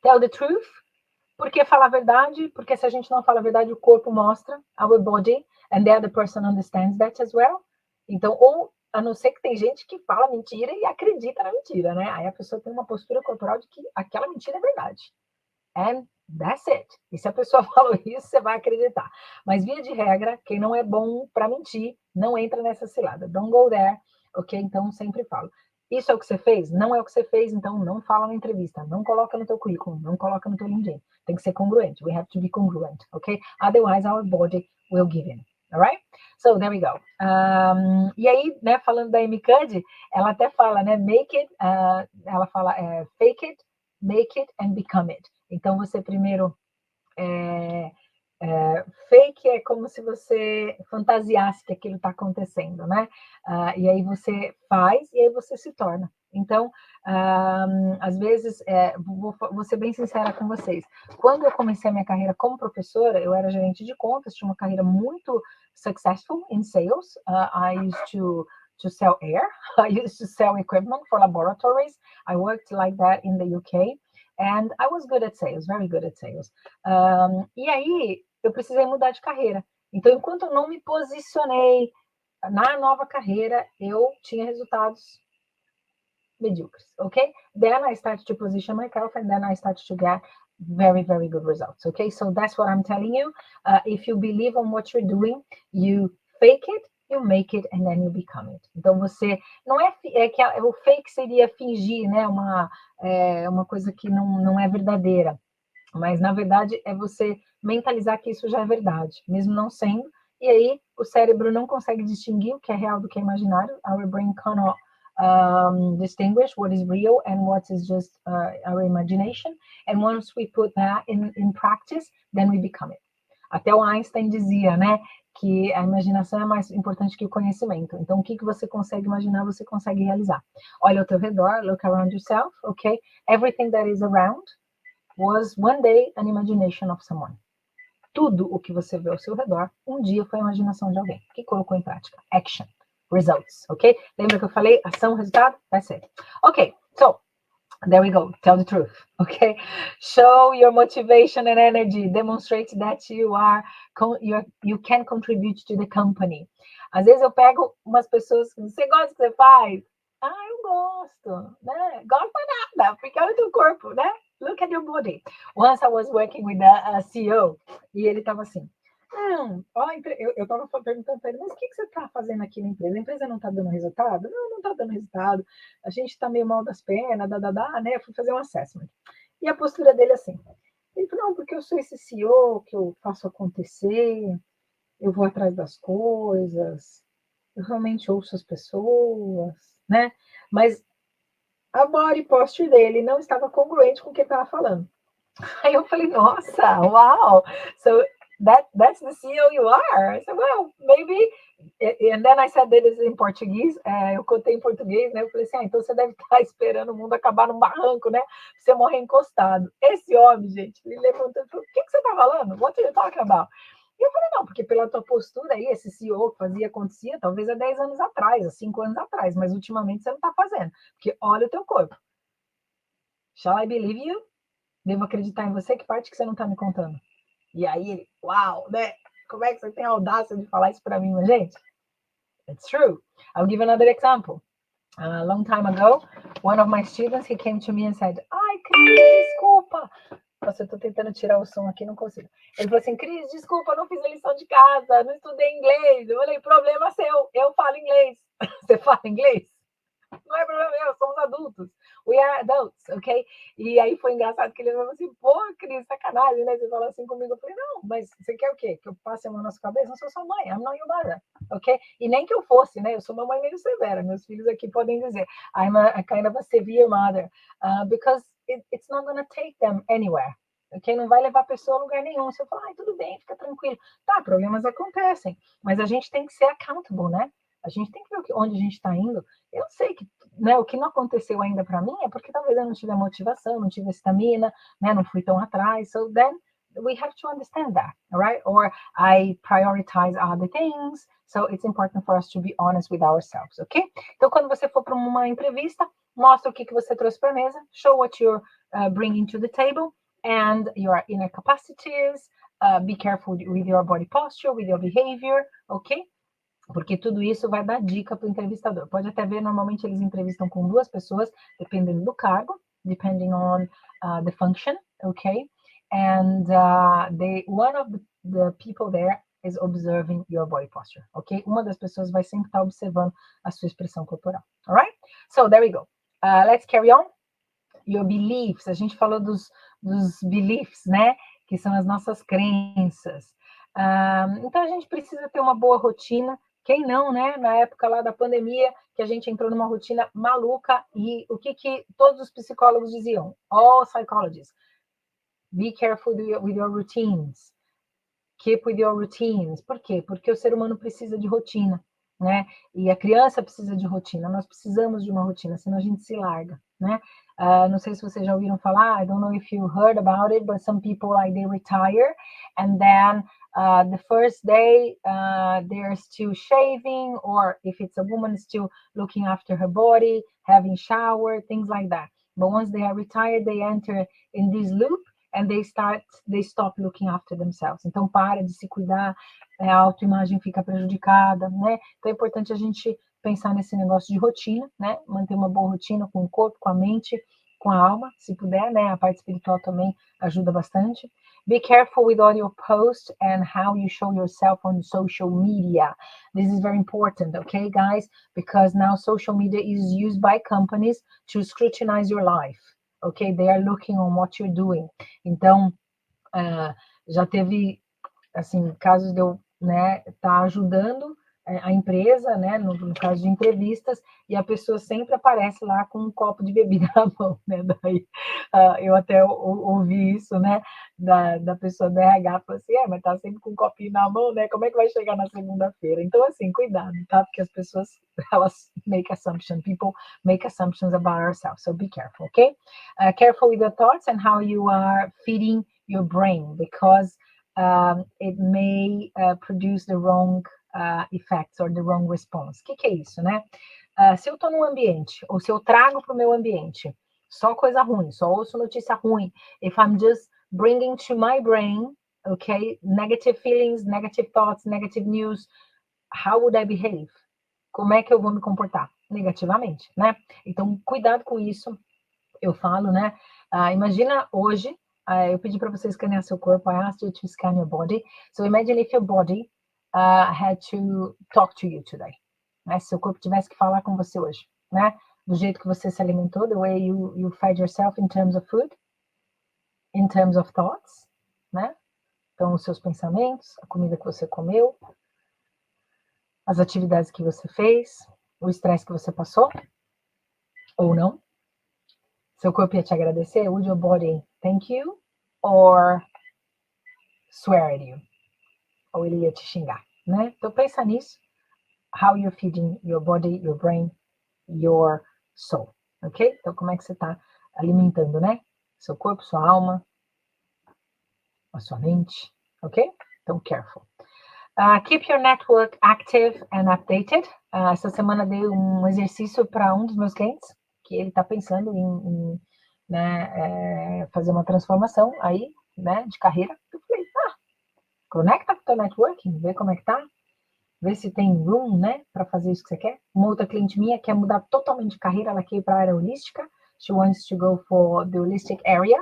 Tell the truth. Por que falar a verdade? Porque se a gente não fala a verdade, o corpo mostra, our body, and the other person understands that as well. Então, ou a não ser que tem gente que fala mentira e acredita na mentira, né? Aí a pessoa tem uma postura corporal de que aquela mentira é verdade. And that's it. E se a pessoa falou isso, você vai acreditar. Mas, via de regra, quem não é bom para mentir, não entra nessa cilada. Don't go there, ok? Então, sempre falo. Isso é o que você fez? Não é o que você fez, então não fala na entrevista. Não coloca no teu currículo, não coloca no teu LinkedIn. Tem que ser congruente. We have to be congruent, ok? Otherwise, our body will give in. Alright? So, there we go. E aí, né, falando da Amy Cuddy, ela até fala, né, make it, ela fala fake it, make it and become it. Então, você primeiro fake é como se você fantasiasse que aquilo está acontecendo, né? E aí você faz e aí você se torna. Então, às vezes, vou ser bem sincera com vocês. Quando eu comecei a minha carreira como professora, eu era gerente de contas, tinha uma carreira muito successful in sales. I used to sell air. I used to sell equipment for laboratories. I worked like that in the UK. And I was good at sales, very good at sales. E aí, eu precisei mudar de carreira. Então, enquanto eu não me posicionei na nova carreira, eu tinha resultados medíocres, okay? Then I started to position myself and then I started to get very, very good results, okay? So that's what I'm telling you. If you believe on what you're doing, you fake it, you make it, and then you become it. Então, você... Não que o fake seria fingir, né? Uma coisa que não é verdadeira. Mas, na verdade, é você mentalizar que isso já é verdade, mesmo não sendo. E aí, o cérebro não consegue distinguir o que é real do que é imaginário. Our brain cannot distinguish what is real and what is just our imagination. And once we put that in practice, then we become it. Até o Einstein dizia, né, que a imaginação é mais importante que o conhecimento. Então, o que você consegue imaginar, você consegue realizar. Olha ao teu redor, look around yourself, okay? Everything that is around was one day an imagination of someone. Tudo o que você vê ao seu redor, um dia foi a imaginação de alguém que colocou em prática. Action, results, ok? Lembra que eu falei ação, resultado? That's it. Ok, so there we go. Tell the truth, okay? Show your motivation and energy. Demonstrate that you can contribute to the company. Às vezes eu pego umas pessoas, você gosta do que você faz? Eu gosto, né? Gosto nada, porque olha o teu corpo, né? Look at your body. Once I was working with a CEO, e ele estava assim, eu estava perguntando para ele, mas o que você está fazendo aqui na empresa? A empresa não está dando resultado? Não está dando resultado. A gente está meio mal das pernas, né? Eu fui fazer um assessment. E a postura dele assim, ele falou, não, porque eu sou esse CEO, que eu faço acontecer, eu vou atrás das coisas, eu realmente ouço as pessoas, né? Mas a body posture dele não estava congruente com o que ele estava falando. Aí eu falei, nossa, wow, so that's the CEO you are. I said, well, maybe. And then I said this in Português, eu contei em português, né? Eu falei assim, então você deve estar esperando o mundo acabar num barranco, né? Pra você morrer encostado. Esse homem, gente, ele levantou e falou, o que você tá falando? What are you talking about? E eu falei, não, porque pela tua postura aí, esse CEO que fazia, acontecia, talvez há 10 anos atrás, há 5 anos atrás, mas ultimamente você não tá fazendo, porque olha o teu corpo. Shall I believe you? Devo acreditar em você? Que parte que você não tá me contando? E aí ele, uau, né? Como é que você tem a audácia de falar isso para mim, mas, gente? It's true. I'll give another example. A long time ago, one of my students, he came to me and said, ai, Cris, desculpa. Nossa, eu tô tentando tirar o som aqui, não consigo. Ele falou assim, Cris, desculpa, não fiz a lição de casa, não estudei inglês. Eu falei, problema seu, eu falo inglês. Você fala inglês? Não é problema meu, somos adultos. We are adults, ok? E aí foi engraçado que ele falou assim, pô, Cris, sacanagem, né? Você falou assim comigo. Eu falei, não, mas você quer o quê? Que eu passe a mão na sua cabeça? Eu sou sua mãe, I'm not your mother, ok? E nem que eu fosse, né? Eu sou uma mãe meio severa. Meus filhos aqui podem dizer, I'm a kind of a severe mother, because it's not going to take them anywhere. Ok? Não vai levar a pessoa a lugar nenhum. Você fala, ai, tudo bem, fica tranquilo. Tá, problemas acontecem, mas a gente tem que ser accountable, né? A gente tem que ver onde a gente está indo. Eu sei que, né, o que não aconteceu ainda para mim é porque talvez eu não tive a motivação, não tive a estamina, né, não fui tão atrás. So then we have to understand that, all right? Or I prioritize other things. So it's important for us to be honest with ourselves, ok? Então, quando você for para uma entrevista, mostra o que você trouxe para a mesa, show what you're bringing to the table and your inner capacities. Be careful with your body posture, with your behavior, ok? Porque tudo isso vai dar dica para o entrevistador. Pode até ver, normalmente eles entrevistam com 2 pessoas, dependendo do cargo, depending on the function, okay? And one of the people there is observing your body posture, okay? Uma das pessoas vai sempre estar observando a sua expressão corporal, alright? So, there we go. Let's carry on. Your beliefs, a gente falou dos beliefs, né? Que são as nossas crenças. Então, a gente precisa ter uma boa rotina. Quem não, né? Na época lá da pandemia, que a gente entrou numa rotina maluca, e o que todos os psicólogos diziam? All psychologists. Be careful with your routines. Keep with your routines. Por quê? Porque o ser humano precisa de rotina, né? E a criança precisa de rotina. Nós precisamos de uma rotina, senão a gente se larga, né? Não sei se vocês já ouviram falar, I don't know if you heard about it, but some people, like, they retire, and then the first day they're still shaving, or if it's a woman, still looking after her body, having shower, things like that. But once they are retired, they enter in this loop and they stop looking after themselves. Então, para de se cuidar, a autoimagem fica prejudicada, né? Então, é importante a gente pensar nesse negócio de rotina, né? Manter uma boa rotina com o corpo, com a mente, com a alma, se puder, né? A parte espiritual também ajuda bastante. Be careful with all your posts and how you show yourself on social media. This is very important, okay, guys? Because now social media is used by companies to scrutinize your life, okay? They are looking on what you're doing. Então, já teve, assim, casos de eu, né, estar ajudando a empresa, né, no caso de entrevistas, e a pessoa sempre aparece lá com um copo de bebida na mão, né, daí eu até ouvi isso, né, da pessoa da RH, falou assim, mas tá sempre com um copinho na mão, né, como é que vai chegar na segunda-feira? Então, assim, cuidado, tá, porque as pessoas, elas make assumptions, people make assumptions about ourselves, so be careful, okay? Careful with your thoughts and how you are feeding your brain, because it may produce the wrong effects or the wrong response. O que é isso, né? Se eu estou num ambiente, ou se eu trago para o meu ambiente só coisa ruim, só ouço notícia ruim, if I'm just bringing to my brain, okay, negative feelings, negative thoughts, negative news, how would I behave? Como é que eu vou me comportar? Negativamente, né? Então, cuidado com isso. Eu falo, né? Imagina hoje, eu pedi para você escanear seu corpo. I asked you to scan your body. So imagine if your body had to talk to you today. Né? Se seu corpo tivesse que falar com você hoje, né? Do jeito que você se alimentou, the way you fed yourself in terms of food, in terms of thoughts, né? Então, os seus pensamentos, a comida que você comeu, as atividades que você fez, o estresse que você passou, ou não. Seu corpo ia te agradecer? Would your body thank you? Or swear at you? Ou ele ia te xingar, né? Então pensa nisso. How you're feeding your body, your brain, your soul, ok? Então como é que você está alimentando, né? Seu corpo, sua alma, a sua mente, ok? Então careful. Keep your network active and updated. Essa semana dei um exercício para um dos meus clientes, que ele está pensando em né, fazer uma transformação aí, né, de carreira. Eu falei, conecta com o teu networking, vê como é que tá, vê se tem room, né, para fazer isso que você quer. Uma outra cliente minha quer mudar totalmente de carreira, ela quer ir para a área holística. She wants to go for the holistic area.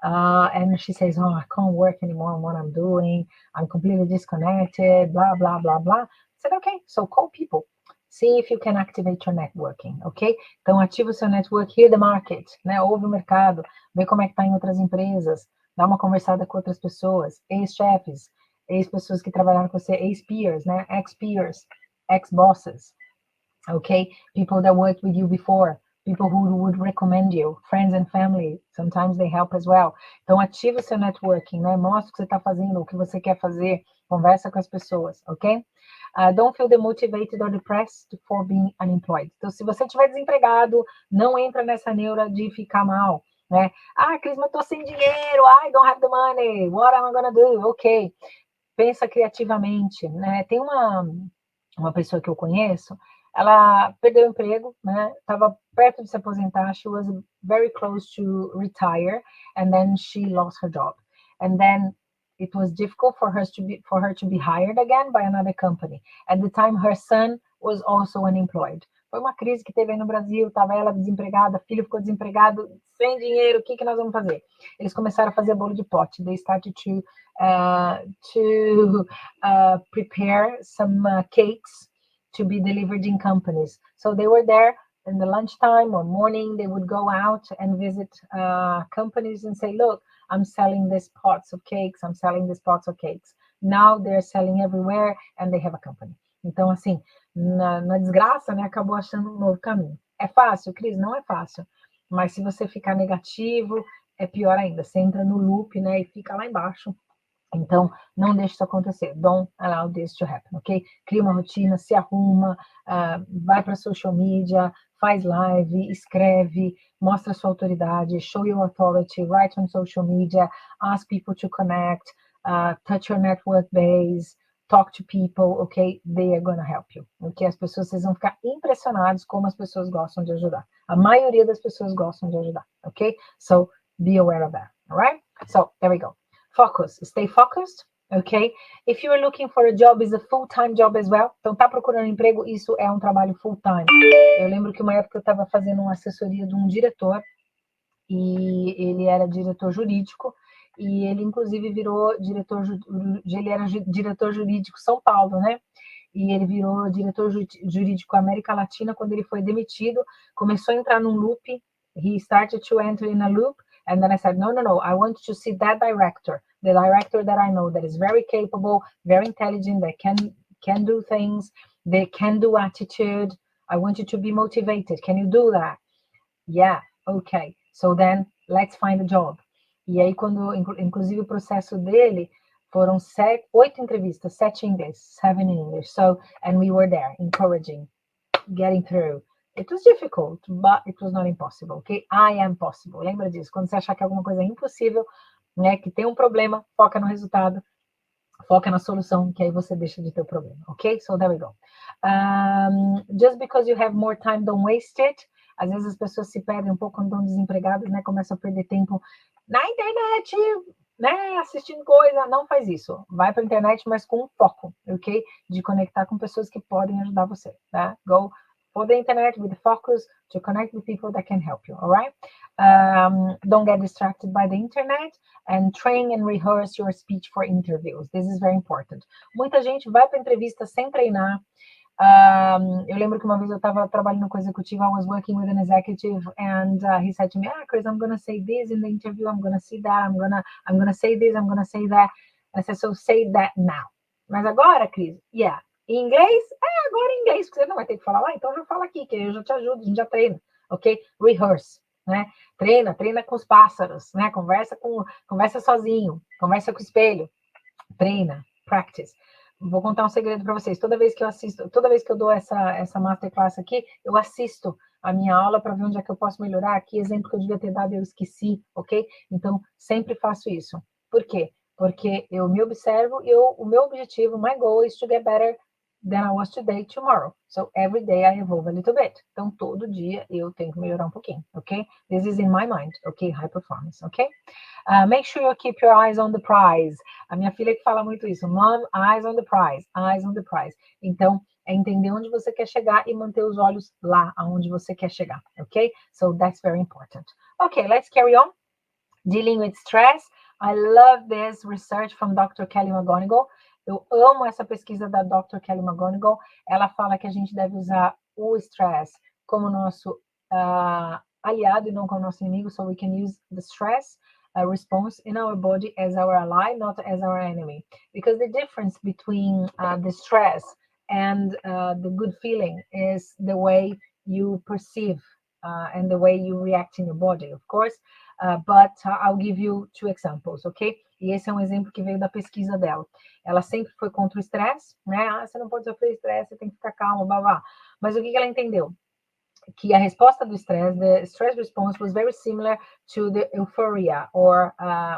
And she says, oh, I can't work anymore on what I'm doing. I'm completely disconnected, blah, blah, blah, blah. I said, okay, so call people. See if you can activate your networking, ok? Então, ativa o seu network, hear the market, né? Ouve o mercado, vê como é que está em outras empresas, dá uma conversada com outras pessoas, ex-chefes, ex-pessoas que trabalharam com você, ex-peers, né? Ex-peers, ex-bosses, ok? People that worked with you before. People who would recommend you, friends and family, sometimes they help as well. Então, ativa o seu networking, né? Mostra o que você está fazendo, o que você quer fazer, conversa com as pessoas, ok? Don't feel demotivated or depressed for being unemployed. Então, se você estiver desempregado, não entra nessa neura de ficar mal, né? Cris, mas eu tô sem dinheiro, I don't have the money, what am I gonna do? Ok. Pensa criativamente, né? Tem uma pessoa que eu conheço, ela perdeu o emprego, né? Estava perto de se aposentar. She was very close to retire, and then she lost her job. And then it was difficult for her to be hired again by another company. At the time, her son was also unemployed. Foi uma crise que teve aí no Brasil, estava ela desempregada, filho ficou desempregado, sem dinheiro, o que nós vamos fazer? Eles começaram a fazer bolo de pote. They started to prepare some cakes to be delivered in companies. So they were there in the lunchtime or morning. They would go out and visit companies and say, look, I'm selling these pots of cakes. I'm selling these pots of cakes. Now they're selling everywhere and they have a company. Então, assim, na desgraça, né, acabou achando um novo caminho. É fácil, Cris? Não é fácil. Mas se você ficar negativo, é pior ainda. Você entra no loop, né, e fica lá embaixo. Então, não deixe isso acontecer. Don't allow this to happen, ok? Cria uma rotina, se arruma, vai para social media, faz live, escreve, mostra sua autoridade, show your authority, write on social media, ask people to connect, touch your network base, talk to people, ok? They are gonna help you, ok? As pessoas, vocês vão ficar impressionados como as pessoas gostam de ajudar. A maioria das pessoas gostam de ajudar, ok? So, be aware of that, all right? So, there we go. Focus, stay focused, ok? If you are looking for a job, is a full-time job as well. Então, tá procurando emprego, isso é um trabalho full-time. Eu lembro que uma época eu estava fazendo uma assessoria de um diretor, e ele era diretor jurídico, e ele, inclusive, virou ele era diretor jurídico São Paulo, né? E ele virou diretor jurídico América Latina quando ele foi demitido, começou a entrar num loop, he started to enter in a loop, and then I said, no, I want to see that director, the director that I know that is very capable, very intelligent, that can do things, they can do attitude. I want you to be motivated. Can you do that? Yeah, okay. So then, let's find a job. E aí, quando, inclusive, o processo dele foram 8 entrevistas, 7 em inglês, 7 in English. So, and we were there, encouraging, getting through. It was difficult, but it was not impossible, okay? I am possible. Lembra disso? Quando você achar que alguma coisa é impossível, né, que tem um problema, foca no resultado, foca na solução, que aí você deixa de ter o problema, ok? So there we go. Just because you have more time, don't waste it. Às vezes as pessoas se perdem um pouco quando estão desempregadas, né? Começam a perder tempo na internet, né? Assistindo coisa. Não faz isso. Vai para a internet, mas com foco, ok? De conectar com pessoas que podem ajudar você, tá? Go for the internet with the focus to connect with people that can help you, all right? Don't get distracted by the internet and train and rehearse your speech for interviews. This is very important. Muita gente vai para entrevista sem treinar. Eu lembro que uma vez eu estava trabalhando com executivo, I was working with an executive, and he said to me, Chris, I'm going to say this in the interview, I'm going to see that, I'm going to say this, I'm going to say that. And I said, so say that now. Mas agora, Cris, yeah. Em inglês? Agora em inglês, porque você não vai ter que falar lá, então já fala aqui, que eu já te ajudo, a gente já treina, ok? Rehearse, né? Treina com os pássaros, né? Conversa sozinho, conversa com o espelho, treina, practice. Vou contar um segredo para vocês. Toda vez que eu dou essa masterclass aqui, eu assisto a minha aula para ver onde é que eu posso melhorar. Que exemplo que eu devia ter dado, eu esqueci, ok? Então, sempre faço isso. Por quê? Porque eu me observo e o meu objetivo, my goal is to get better than I was today, tomorrow. So, every day I evolve a little bit. Então, todo dia eu tenho que melhorar um pouquinho, ok? This is in my mind, ok? High performance, ok? Make sure you keep your eyes on the prize. A minha filha que fala muito isso. Mom, eyes on the prize, eyes on the prize. Então, é entender onde você quer chegar e manter os olhos lá, aonde você quer chegar, ok? So, that's very important. Okay, let's carry on. Dealing with stress. I love this research from Dr. Kelly McGonigal. Eu amo essa pesquisa da Dr. Kelly McGonigal. Ela fala que a gente deve usar o stress como nosso aliado e não como nosso inimigo. So we can use the stress response in our body as our ally, not as our enemy. Because the difference between the stress and the good feeling is the way you perceive and the way you react in your body, of course. But I'll give you 2 examples, ok? E esse é um exemplo que veio da pesquisa dela. Ela sempre foi contra o estresse, né? Você não pode sofrer estresse, você tem que ficar calmo, blá, blá. Mas o que ela entendeu? Que a resposta do estresse, the stress response was very similar to the euphoria, or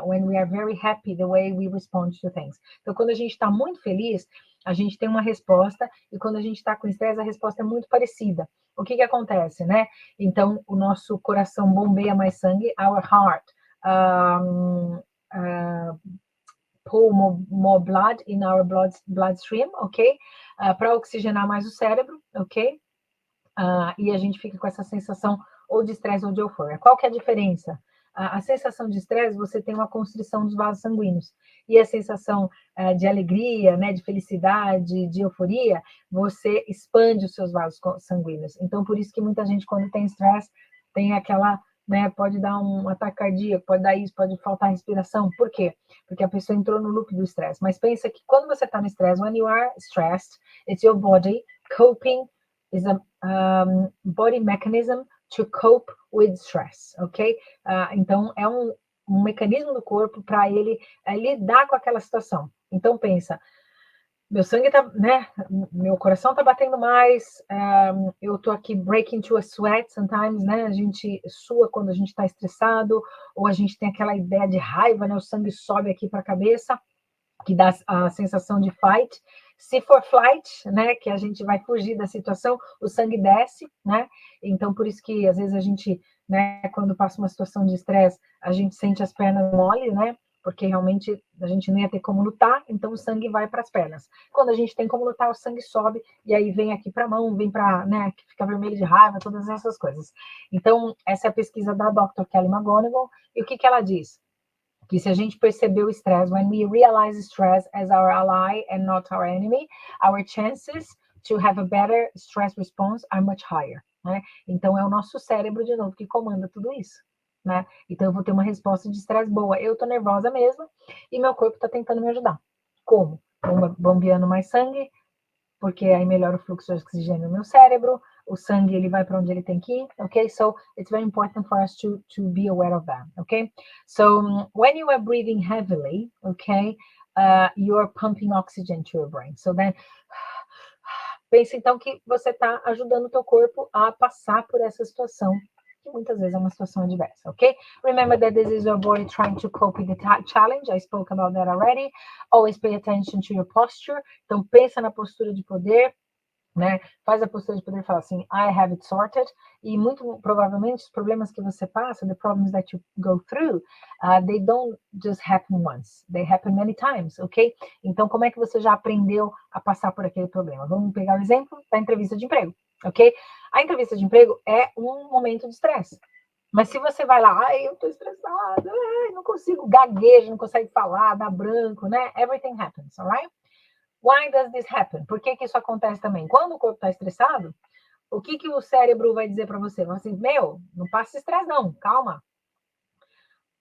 when we are very happy, the way we respond to things. Então, quando a gente está muito feliz, a gente tem uma resposta, e quando a gente está com estresse, a resposta é muito parecida. O que acontece, né? Então, o nosso coração bombeia mais sangue, our heart pull more blood in our bloodstream, ok? Para oxigenar mais o cérebro, ok? E a gente fica com essa sensação ou de estresse ou de euforia. Qual que é a diferença? A sensação de estresse, você tem uma constrição dos vasos sanguíneos. E a sensação de alegria, né, de felicidade, de euforia, você expande os seus vasos sanguíneos. Então, por isso que muita gente, quando tem estresse, tem aquela, né, pode dar um ataque cardíaco, pode dar isso, pode faltar respiração. Por quê? Porque a pessoa entrou no loop do estresse. Mas pensa que quando você está no estresse, when you are stressed, it's your body coping, is a body mechanism to cope with stress, ok? Então, é um mecanismo do corpo para ele lidar com aquela situação. Então, pensa, meu sangue tá, né? Meu coração tá batendo mais, eu tô aqui breaking to a sweat sometimes, né? A gente sua quando a gente tá estressado, ou a gente tem aquela ideia de raiva, né? O sangue sobe aqui para a cabeça, que dá a sensação de fight. Se for flight, né, que a gente vai fugir da situação, o sangue desce, né? Então, por isso que às vezes a gente, né, quando passa uma situação de estresse, a gente sente as pernas mole, né? Porque realmente a gente não ia ter como lutar, então o sangue vai para as pernas. Quando a gente tem como lutar, o sangue sobe e aí vem aqui para a mão, vem para, né, fica vermelho de raiva, todas essas coisas. Então, essa é a pesquisa da Dr. Kelly McGonigal. E o que ela diz? Que se a gente perceber o stress, when we realize stress as our ally and not our enemy, our chances to have a better stress response are much higher, né? Então, é o nosso cérebro, de novo, que comanda tudo isso, né? Então, eu vou ter uma resposta de estresse boa. Eu tô nervosa mesmo e meu corpo tá tentando me ajudar. Como? Bombeando mais sangue, porque aí melhora o fluxo de oxigênio no meu cérebro, o sangue ele vai para onde ele tem que ir, okay? So it's very important for us to be aware of that, okay? So when you are breathing heavily, okay, you are pumping oxygen to your brain. So then, pense então que você está ajudando o teu corpo a passar por essa situação, que muitas vezes é uma situação adversa, ok? Remember that this is your body trying to cope with the challenge. I spoke about that already. Always pay attention to your posture. Então, pensa na postura de poder, né? Faz a postura de poder e fala assim, I have it sorted. E muito provavelmente os problemas que você passa, the problems that you go through, they don't just happen once. They happen many times, ok? Então, como é que você já aprendeu a passar por aquele problema? Vamos pegar o exemplo da entrevista de emprego, ok? A entrevista de emprego é um momento de estresse. Mas se você vai lá, ai, eu tô estressada, ai, não consigo, gaguejo, não consegue falar, dá branco, né? Everything happens, alright? Why does this happen? Por que isso acontece também? Quando o corpo está estressado, o que o cérebro vai dizer para você? Vai assim, meu, não passa estresse não, calma.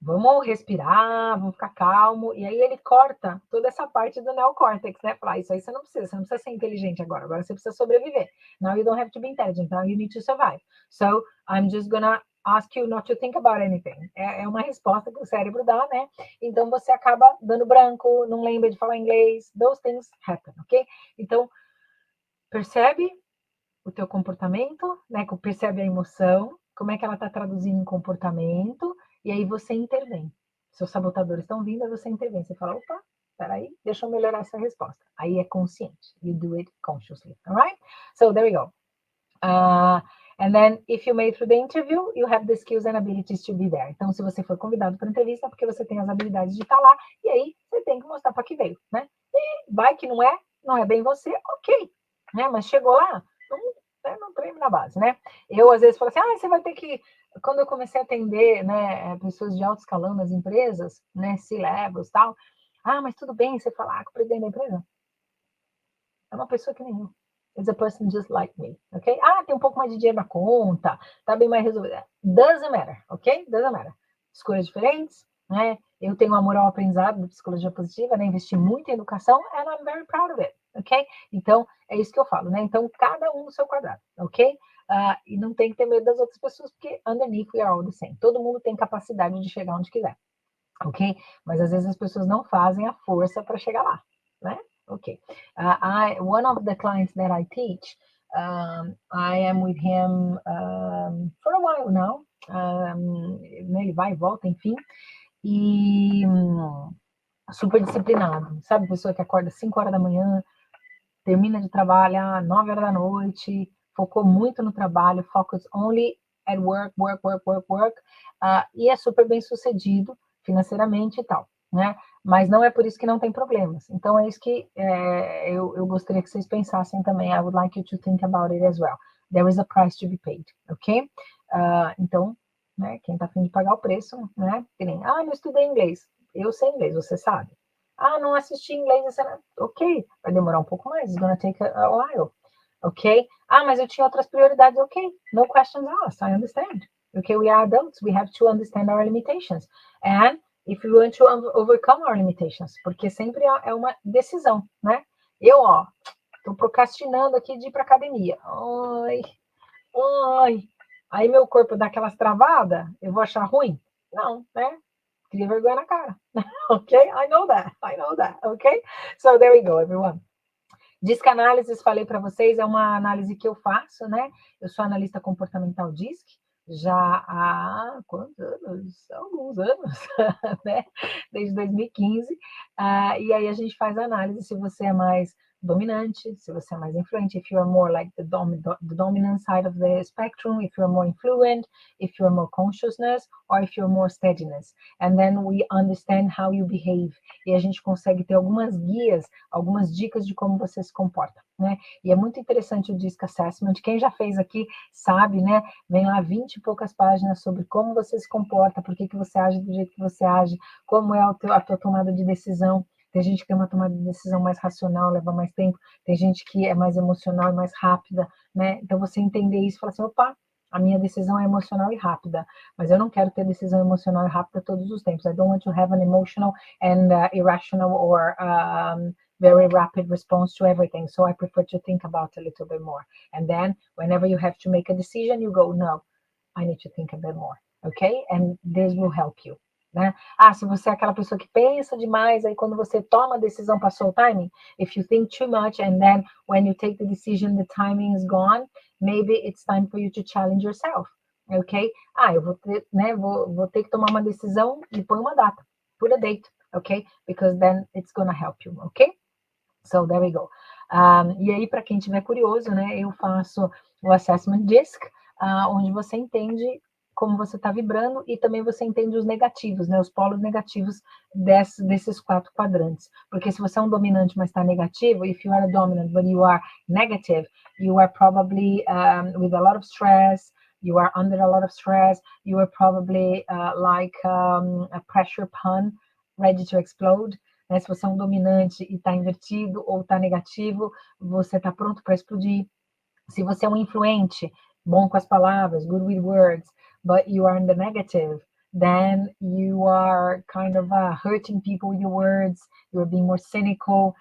Vamos respirar, vamos ficar calmo. E aí ele corta toda essa parte do neocórtex, né? Falar, isso aí você não precisa ser inteligente agora você precisa sobreviver. Now you don't have to be intelligent, now you need to survive. So I'm just gonna ask you not to think about anything. É uma resposta que o cérebro dá, né? Então você acaba dando branco, não lembra de falar inglês. Those things happen, ok? Então, percebe o teu comportamento, né? Percebe a emoção, como é que ela está traduzindo em comportamento, e aí você intervém. Seus sabotadores estão vindo, aí você intervém. Você fala, opa, peraí, deixa eu melhorar essa resposta. Aí é consciente. You do it consciously, all right? So there we go. And then, if you made through the interview, you have the skills and abilities to be there. Então, se você for convidado para entrevista, é porque você tem as habilidades de estar lá, e aí você tem que mostrar para que veio, né? E vai que não é bem você, ok, né? Mas chegou lá, não treino na base, né? Eu, às vezes, falo assim, você vai ter que... Quando eu comecei a atender, né, pessoas de alto escalão nas empresas, né, C-levels e tal, mas tudo bem, você falar com o presidente da empresa. É uma pessoa que nem eu. It's a person just like me, ok? Tem um pouco mais de dinheiro na conta, tá bem mais resolvido. Doesn't matter, ok? Doesn't matter. Escolhas diferentes, né? Eu tenho amor ao aprendizado de psicologia positiva, né? Investi muito em educação and I'm very proud of it, ok? Então, é isso que eu falo, né? Então, cada um no seu quadrado, ok? E não tem que ter medo das outras pessoas, porque underneath we are all the same. Todo mundo tem capacidade de chegar onde quiser, ok? Mas às vezes as pessoas não fazem a força para chegar lá, né? Okay. One of the clients that I teach, I am with him for a while now. Ele vai e volta, enfim. E super disciplinado. Sabe, pessoa que acorda 5 horas da manhã, termina de trabalhar 9 horas da noite, focou muito no trabalho, focus only at work. E é super bem sucedido financeiramente e tal, né? Mas não é por isso que não tem problemas. Então, é isso que eu gostaria que vocês pensassem também. I would like you to think about it as well. There is a price to be paid, ok? Então, né, quem tá afim de pagar o preço, né? Que nem, não estudei inglês. Eu sei inglês, você sabe. Não assisti inglês, ok, vai demorar um pouco mais, it's gonna take a while, ok? Mas eu tinha outras prioridades, ok, no questions asked, I understand. Okay, we are adults, we have to understand our limitations. And if we want to overcome our limitations, porque sempre é uma decisão, né? Eu, tô procrastinando aqui de ir pra academia. Aí meu corpo dá aquelas travadas, eu vou achar ruim? Não, né? Cria vergonha na cara. Ok? I know that. Ok? So there we go, everyone. DISC Análises, falei para vocês, é uma análise que eu faço, né? Eu sou analista comportamental DISC, já há quantos anos? Alguns anos, né? Desde 2015. E aí a gente faz a análise se você é mais dominante, se você é mais influente, if you are more like the dominant side of the spectrum, if you are more influent, if you are more consciousness, or if you are more steadiness. And then we understand how you behave. E a gente consegue ter algumas guias, algumas dicas de como você se comporta, né? E é muito interessante o DISC Assessment. Quem já fez aqui sabe, né? Vem lá 20 e poucas páginas sobre como você se comporta, por que você age do jeito que você age, como é a tua tomada de decisão. Tem gente que tem uma tomada de decisão mais racional, leva mais tempo. Tem gente que é mais emocional e mais rápida, né? Então, você entender isso e falar assim, opa, a minha decisão é emocional e rápida, mas eu não quero ter decisão emocional e rápida todos os tempos. I don't want to have an emotional and irrational or very rapid response to everything. So I prefer to think about a little bit more. And then, whenever you have to make a decision, you go, no, I need to think a bit more. Okay? And this will help you. Né? Se você é aquela pessoa que pensa demais, aí quando você toma a decisão, passou o timing, if you think too much and then when you take the decision, the timing is gone, maybe it's time for you to challenge yourself, ok? Eu vou ter, né, vou ter que tomar uma decisão e põe uma data, put a date, ok? Because then it's gonna help you, ok? So there we go. E aí, para quem tiver curioso, né, eu faço o Assessment DISC, onde você entende como você está vibrando e também você entende os negativos, né, os polos negativos desses 4 quadrantes. Porque se você é um dominante, mas está negativo, if you are a dominant but you are negative, you are probably with a lot of stress, you are under a lot of stress, you are probably like a pressure pan ready to explode. Né? Se você é um dominante e está invertido ou está negativo, você está pronto para explodir. Se você é um influente, bom com as palavras, good with words, but you are in the negative, then you are kind of hurting people with your words, you're being more cynical.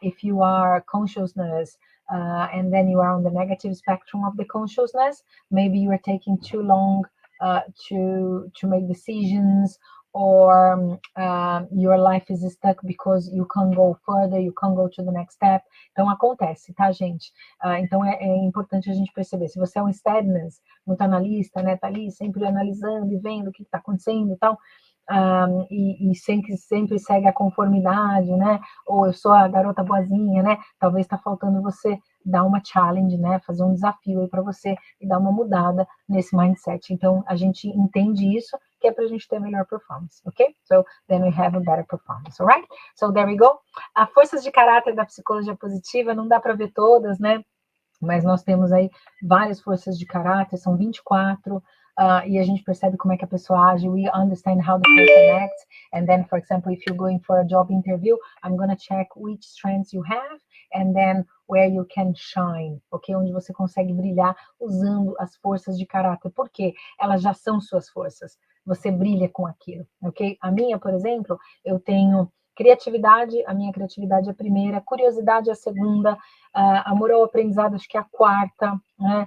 If you are consciousness, and then you are on the negative spectrum of the consciousness, maybe you are taking too long to make decisions, or your life is stuck because you can't go further, you can't go to the next step. Então, acontece, tá, gente? Então, é importante a gente perceber. Se você é um steadiness, muito analista, né? Tá ali sempre analisando e vendo o que está acontecendo e tal, e sempre segue a conformidade, né? Ou eu sou a garota boazinha, né? Talvez está faltando você dar uma challenge, né? Fazer um desafio aí para você e dar uma mudada nesse mindset. Então, a gente entende isso, que é para a gente ter melhor performance, ok? So, then we have a better performance, alright? So, there we go. As forças de caráter da psicologia positiva, não dá para ver todas, né? Mas nós temos aí várias forças de caráter, são 24, e a gente percebe como é que a pessoa age, we understand how the person acts, and then, for example, if you're going for a job interview, I'm going to check which strengths you have, and then where you can shine, ok? Onde você consegue brilhar usando as forças de caráter, porque elas já são suas forças, você brilha com aquilo, ok? A minha, por exemplo, eu tenho criatividade, a minha criatividade é a primeira, curiosidade é a segunda, amor ao aprendizado, acho que é a quarta, né?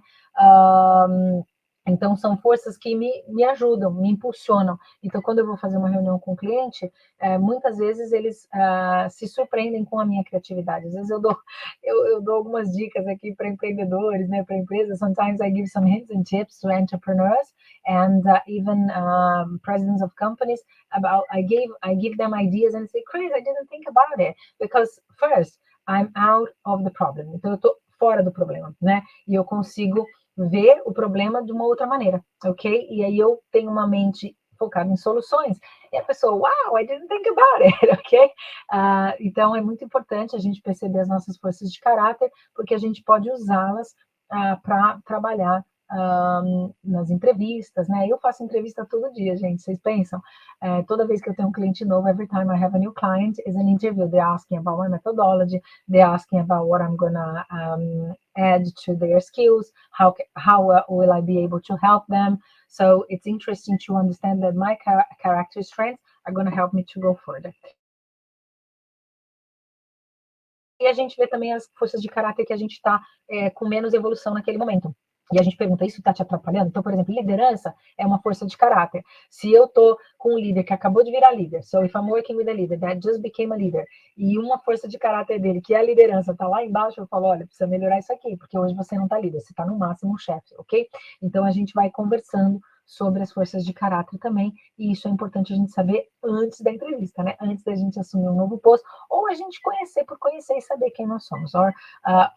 Então, são forças que me ajudam, me impulsionam. Então, quando eu vou fazer uma reunião com o cliente, muitas vezes eles se surpreendem com a minha criatividade. Às vezes eu dou algumas dicas aqui para empreendedores, né, para empresas. Sometimes I give some hints and tips to entrepreneurs and even presidents of companies about, I give them ideas and say, Chris, I didn't think about it. Because first, I'm out of the problem. Então, eu estou fora do problema, né? E eu consigo ver o problema de uma outra maneira, ok? E aí eu tenho uma mente focada em soluções. E a pessoa, wow, I didn't think about it, ok? Então, é muito importante a gente perceber as nossas forças de caráter, porque a gente pode usá-las para trabalhar nas entrevistas, né? Eu faço entrevista todo dia, gente, vocês pensam? Toda vez que eu tenho um cliente novo, every time I have a new client, is an interview. They're asking about my methodology, they're asking about what I'm gonna add to their skills, how will I be able to help them. So it's interesting to understand that my character strengths are gonna help me to go further. E a gente vê também as forças de caráter que a gente está com menos evolução naquele momento. E a gente pergunta, isso está te atrapalhando? Então, por exemplo, liderança é uma força de caráter. Se eu estou com um líder que acabou de virar líder, so if I'm working with a leader that just became a leader, e uma força de caráter dele, que é a liderança, está lá embaixo, eu falo, olha, precisa melhorar isso aqui, porque hoje você não está líder, você está no máximo um chefe, ok? Então, a gente vai conversando sobre as forças de caráter também, e isso é importante a gente saber antes da entrevista, né? Antes da gente assumir um novo posto, ou a gente conhecer por conhecer e saber quem nós somos, or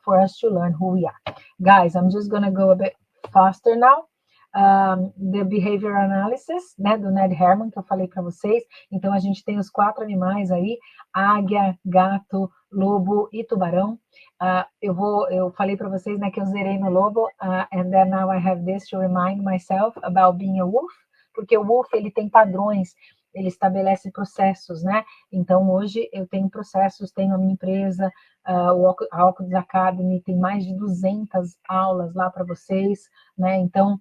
for us to learn who we are. Guys, I'm just gonna go a bit faster now. The behavior analysis, né, do Ned Herman, que eu falei para vocês. Então, a gente tem os 4 animais aí, águia, gato, lobo e tubarão. Eu falei para vocês, né, que eu zerei no lobo, and then now I have this to remind myself about being a wolf, porque o wolf, ele tem padrões, ele estabelece processos, né? Então, hoje eu tenho processos, tenho a minha empresa, a Alcudes Academy, tem mais de 200 aulas lá para vocês, né? Então,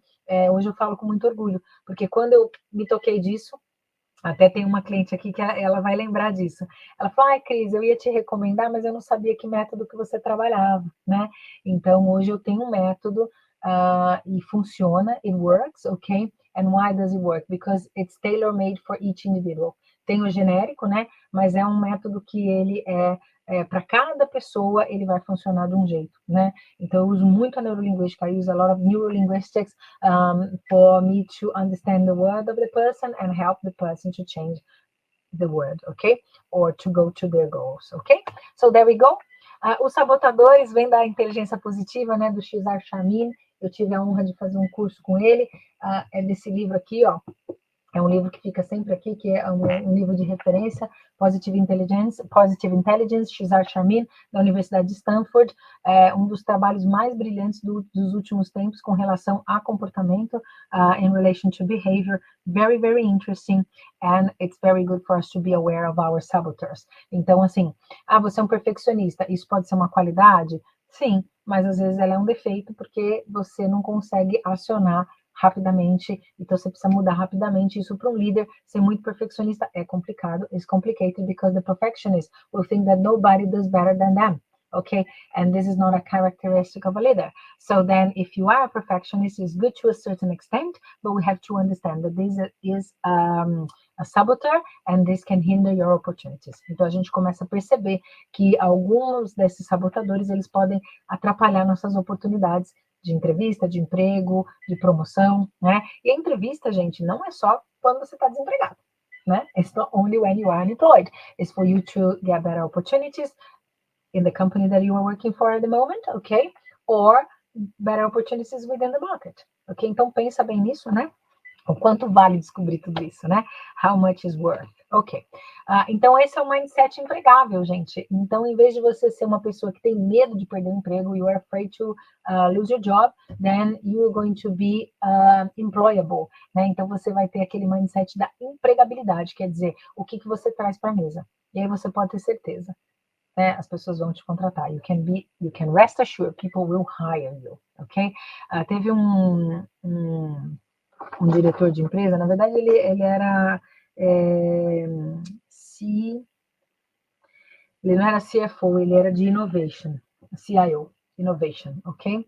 hoje eu falo com muito orgulho, porque quando eu me toquei disso, até tem uma cliente aqui que ela vai lembrar disso. Ela falou, Cris, eu ia te recomendar, mas eu não sabia que método que você trabalhava, né? Então, hoje eu tenho um método e funciona, it works, ok? And why does it work? Because it's tailor-made for each individual. Tem o genérico, né? Mas é um método que ele para cada pessoa, ele vai funcionar de um jeito, né? Então, eu uso muito a neurolinguística, I use a lot of neurolinguistics for me to understand the word of the person and help the person to change the word, okay? Or to go to their goals, okay? So, there we go. Os sabotadores vêm da inteligência positiva, né? Do Cesar Chamin. Eu tive a honra de fazer um curso com ele. É desse livro aqui, ó. É um livro que fica sempre aqui, que é um livro de referência, Positive Intelligence, Cesar Chamin, da Universidade de Stanford, um dos trabalhos mais brilhantes dos últimos tempos com relação a comportamento, in relation to behavior, very, very interesting, and it's very good for us to be aware of our saboteurs. Então, assim, você é um perfeccionista, isso pode ser uma qualidade? Sim, mas às vezes ela é um defeito, porque você não consegue acionar rapidamente, então você precisa mudar rapidamente. Isso para um líder ser muito perfeccionista é complicado, it's complicated because the perfectionist will think that nobody does better than them, okay? And this is not a characteristic of a leader. So then if you are a perfectionist, it's good to a certain extent, but we have to understand that this is a saboteur and this can hinder your opportunities. Então a gente começa a perceber que alguns desses sabotadores, eles podem atrapalhar nossas oportunidades de entrevista, de emprego, de promoção, né? E a entrevista, gente, não é só quando você está desempregado, né? It's not only when you are unemployed. It's for you to get better opportunities in the company that you are working for at the moment, okay? Or better opportunities within the market, ok? Então pensa bem nisso, né? O quanto vale descobrir tudo isso, né? How much is worth? Ok. Então, esse é o mindset empregável, gente. Então, em vez de você ser uma pessoa que tem medo de perder o emprego, you are afraid to lose your job, then you are going to be employable, né? Então, você vai ter aquele mindset da empregabilidade, quer dizer, o que você traz para a mesa. E aí você pode ter certeza, né? As pessoas vão te contratar. You can rest assured, people will hire you, ok? Teve um diretor de empresa, na verdade ele era ele não era CFO, ele era de Innovation, CIO, Innovation, ok?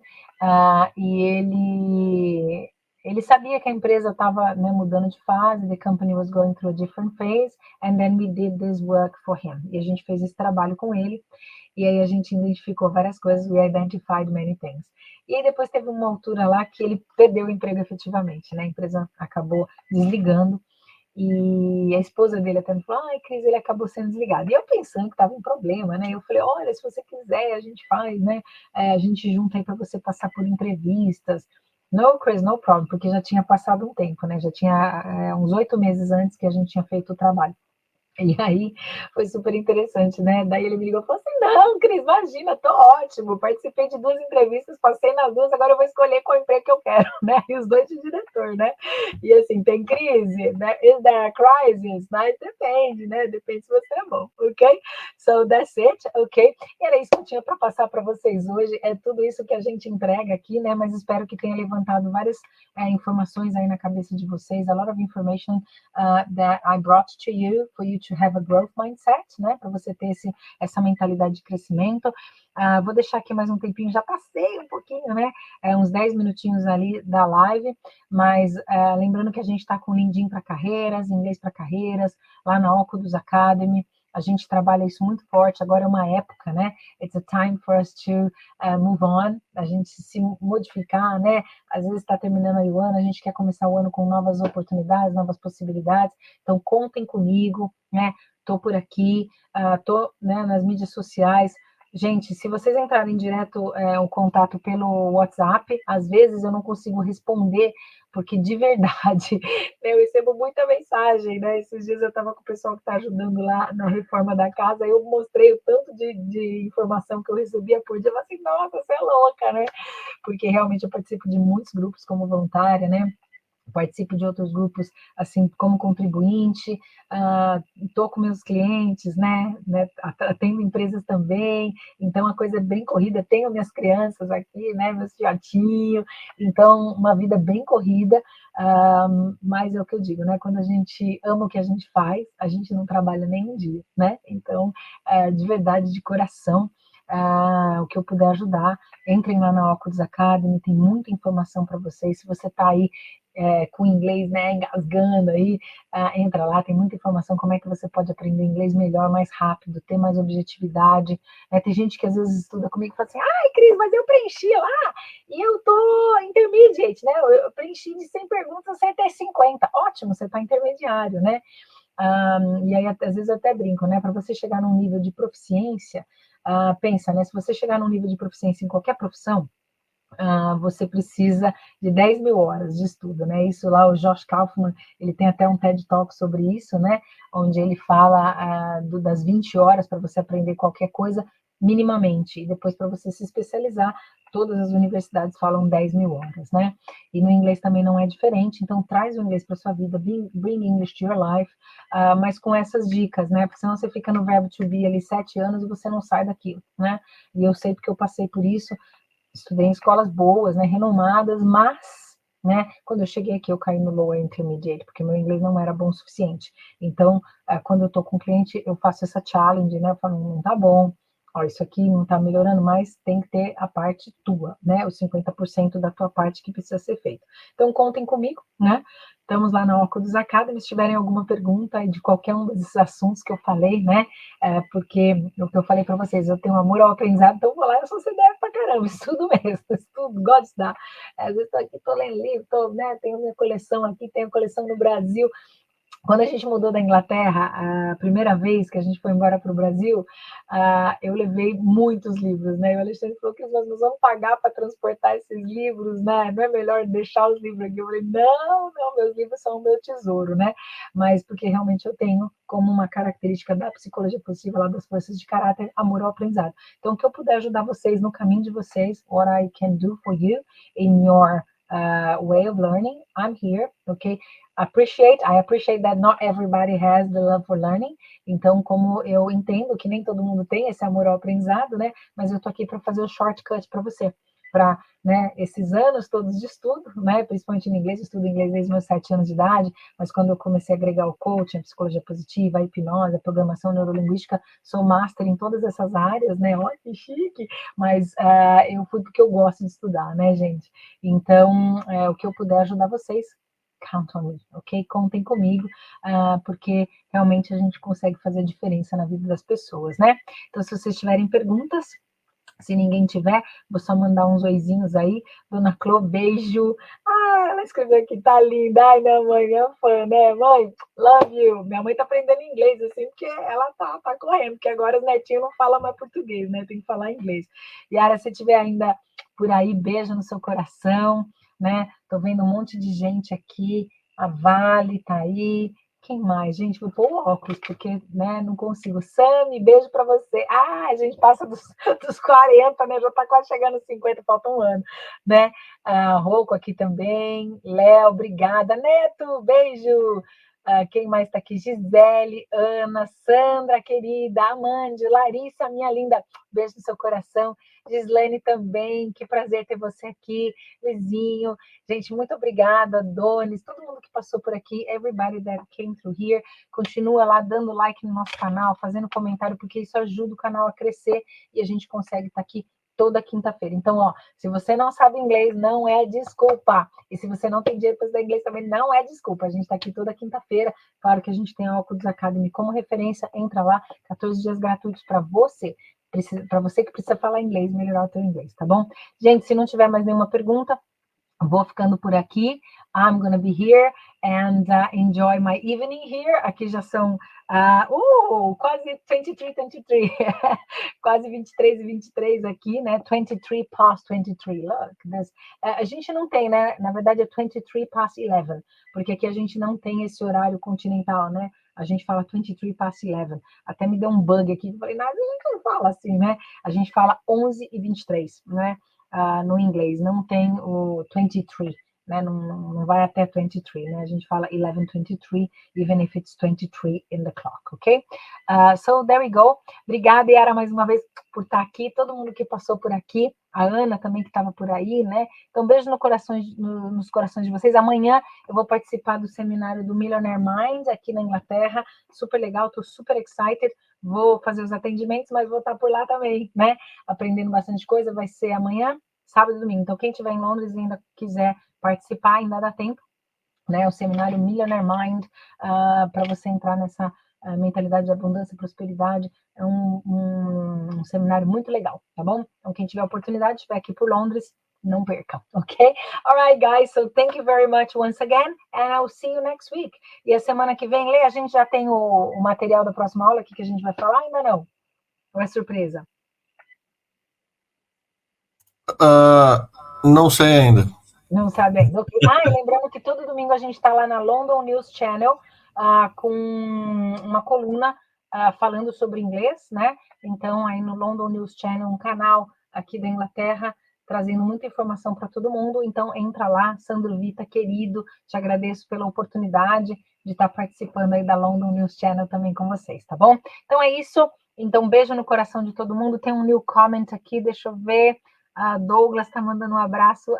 E ele sabia que a empresa estava, né, mudando de fase, the company was going through a different phase, and then we did this work for him. E a gente fez esse trabalho com ele, e aí a gente identificou várias coisas, we identified many things. E aí depois teve uma altura lá que ele perdeu o emprego efetivamente, né? A empresa acabou desligando, e a esposa dele até me falou, ai, Cris, ele acabou sendo desligado. E eu pensando que estava um problema, né? Eu falei, olha, se você quiser, a gente faz, né? A gente junta aí para você passar por entrevistas. No, Chris, no problem, porque já tinha passado um tempo, né? Já tinha uns 8 meses antes que a gente tinha feito o trabalho. E aí foi super interessante, né? Daí ele me ligou e falou assim: não, Cris, imagina, tô ótimo, participei de 2 entrevistas, passei nas 2, agora eu vou escolher qual emprego que eu quero, né? E os 2 de diretor, né? E assim, tem crise, né? Is there a crisis? Mas depende, né? Depende se você é bom, ok? So that's it, ok? E era isso que eu tinha para passar para vocês hoje, é tudo isso que a gente entrega aqui, né? Mas espero que tenha levantado várias informações aí na cabeça de vocês, a lot of information that I brought to you for you to have a growth mindset, né? Para você ter essa mentalidade de crescimento. Vou deixar aqui mais um tempinho, já passei um pouquinho, né? Uns 10 minutinhos ali da live, mas lembrando que a gente está com o LinkedIn para carreiras, inglês para carreiras, lá na Oculus Academy. A gente trabalha isso muito forte, agora é uma época, né? It's a time for us to move on, a gente se modificar, né? Às vezes está terminando aí o ano, a gente quer começar o ano com novas oportunidades, novas possibilidades, então contem comigo, né? Tô por aqui, tô, né, nas mídias sociais. Gente, se vocês entrarem direto o contato pelo WhatsApp, às vezes eu não consigo responder, porque de verdade eu recebo muita mensagem, né? Esses dias eu estava com o pessoal que está ajudando lá na reforma da casa, eu mostrei o tanto de informação que eu recebia por dia, eu falei assim, nossa, você é louca, né? Porque realmente eu participo de muitos grupos como voluntária, né? Participo de outros grupos, assim, como contribuinte, estou com meus clientes, né, atendo empresas também, então a coisa é bem corrida, tenho minhas crianças aqui, né, meus filhotinhos, então uma vida bem corrida, mas é o que eu digo, né, quando a gente ama o que a gente faz, a gente não trabalha nem um dia, né, então, de verdade, de coração, o que eu puder ajudar, entrem lá na Oculus Academy, tem muita informação para vocês, se você está aí com inglês, né, engasgando aí, entra lá, tem muita informação como é que você pode aprender inglês melhor, mais rápido, ter mais objetividade, né? Tem gente que às vezes estuda comigo e fala assim, ai, Cris, mas eu preenchi lá, e eu tô intermediate, né, eu preenchi de 100 perguntas, você tem 50, ótimo, você tá intermediário, né, e aí às vezes eu até brinco, né, para você chegar num nível de proficiência, pensa, né, se você chegar num nível de proficiência em qualquer profissão, você precisa de 10 mil horas de estudo, né? Isso lá, o Josh Kaufman, ele tem até um TED Talk sobre isso, né? Onde ele fala das 20 horas para você aprender qualquer coisa minimamente, e depois para você se especializar, todas as universidades falam 10 mil horas, né? E no inglês também não é diferente, então traz o inglês para sua vida, bring English to your life, mas com essas dicas, né? Porque senão você fica no verbo to be ali 7 anos e você não sai daquilo, né? E eu sei porque eu passei por isso, estudei em escolas boas, né, renomadas, mas, né, quando eu cheguei aqui eu caí no lower intermediate, porque meu inglês não era bom o suficiente. Então, quando eu tô com o cliente, eu faço essa challenge, né, eu falo, não tá bom, ó, isso aqui não está melhorando, mas tem que ter a parte tua, né? Os 50% da tua parte que precisa ser feito. Então, contem comigo, né? Estamos lá na Óculos Academy, se tiverem alguma pergunta de qualquer um desses assuntos que eu falei, né? Porque o que eu falei para vocês, eu tenho amor ao aprendizado, então vou lá, eu sou CDF pra caramba, estudo mesmo, estudo, gosto de estudar. Às vezes estou aqui, estou lendo livro, né? Tenho minha coleção aqui, tenho coleção no Brasil. Quando a gente mudou da Inglaterra, a primeira vez que a gente foi embora para o Brasil, eu levei muitos livros, né? E o Alexandre falou que nós vamos pagar para transportar esses livros, né? Não é melhor deixar os livros aqui? Eu falei, não, meus livros são o meu tesouro, né? Mas porque realmente eu tenho como uma característica da psicologia positiva, lá das forças de caráter, amor ao aprendizado. Então, o que eu puder ajudar vocês no caminho de vocês, what I can do for you in your way of learning, I'm here, okay? I appreciate that not everybody has the love for learning. Então, como eu entendo que nem todo mundo tem esse amor ao aprendizado, né? Mas eu tô aqui para fazer o shortcut para você, para, né, esses anos todos de estudo, né? Principalmente em inglês, eu estudo inglês desde meus 7 anos de idade, mas quando eu comecei a agregar o coaching, a psicologia positiva, a hipnose, a programação neurolinguística, sou master em todas essas áreas, né? Olha que chique! Mas eu fui porque eu gosto de estudar, né, gente? Então, o que eu puder ajudar vocês, count on me, ok? Contem comigo, porque realmente a gente consegue fazer a diferença na vida das pessoas, né? Então, se vocês tiverem perguntas, se ninguém tiver, vou só mandar uns oizinhos aí. Dona Clô, beijo. Ela escreveu aqui, tá linda. Ai, minha mãe é fã, né? Mãe, love you. Minha mãe tá aprendendo inglês, assim, porque ela tá correndo, porque agora os netinhos não falam mais português, né? Tem que falar inglês. Yara, se tiver ainda por aí, beijo no seu coração, né? Tô vendo um monte de gente aqui. A Vale tá aí. Quem mais, gente? Vou pôr o óculos, porque, né, não consigo. Sami, beijo para você. A gente passa dos 40, né? Já está quase chegando aos 50, falta um ano, né? Rocco aqui também. Léo, obrigada. Neto, beijo. Quem mais está aqui? Gisele, Ana, Sandra, querida, Amande, Larissa, minha linda. Beijo no seu coração. Gislene também, que prazer ter você aqui. Lizinho, gente, muito obrigada, Donis, todo mundo que passou por aqui, everybody that came through here, continua lá dando like no nosso canal, fazendo comentário, porque isso ajuda o canal a crescer e a gente consegue estar aqui toda quinta-feira. Então, ó, se você não sabe inglês, não é desculpa. E se você não tem dinheiro para estudar inglês também, não é desculpa. A gente está aqui toda quinta-feira. Claro que a gente tem a Óculos Academy como referência. Entra lá, 14 dias gratuitos para você. Para você que precisa falar inglês, melhorar o teu inglês, tá bom? Gente, se não tiver mais nenhuma pergunta, vou ficando por aqui. I'm gonna be here and enjoy my evening here. Aqui já são quase 23, quase 23 e 23 aqui, né? 23 past 23. Look, a gente não tem, né? Na verdade é 23 past 11, porque aqui a gente não tem esse horário continental, né? A gente fala 23 past 11. Até me deu um bug aqui, falei, nada, a gente não fala assim, né? A gente fala 11 e 23, né? No inglês, não tem o 23, né? Não vai até 23, né? A gente fala 11:23, even if it's 23 in the clock, ok? So there we go. Obrigada, Yara, mais uma vez por estar aqui, todo mundo que passou por aqui, a Ana também que estava por aí, né? Então, beijo nos corações de vocês. Amanhã eu vou participar do seminário do Millionaire Mind aqui na Inglaterra, super legal, estou super excited. Vou fazer os atendimentos, mas vou estar por lá também, né? Aprendendo bastante coisa, vai ser amanhã, sábado e domingo. Então, quem estiver em Londres e ainda quiser participar, ainda dá tempo, né? O seminário Millionaire Mind, para você entrar nessa mentalidade de abundância e prosperidade. É um seminário muito legal, tá bom? Então, quem tiver oportunidade, estiver aqui por Londres, não perca, ok? Alright, guys, so thank you very much once again, and I'll see you next week. E a semana que vem, Lê, a gente já tem o material da próxima aula aqui que a gente vai falar, ainda não? Ou é surpresa? Não sei ainda. Não sabe ainda. Okay. E lembrando que todo domingo a gente está lá na London News Channel com uma coluna falando sobre inglês, né? Então, aí no London News Channel, um canal aqui da Inglaterra, trazendo muita informação para todo mundo. Então, entra lá, Sandro Vita, querido, te agradeço pela oportunidade de estar participando aí da London News Channel também com vocês, tá bom? Então, é isso. Então, beijo no coração de todo mundo. Tem um new comment aqui, deixa eu ver. Douglas está mandando um abraço.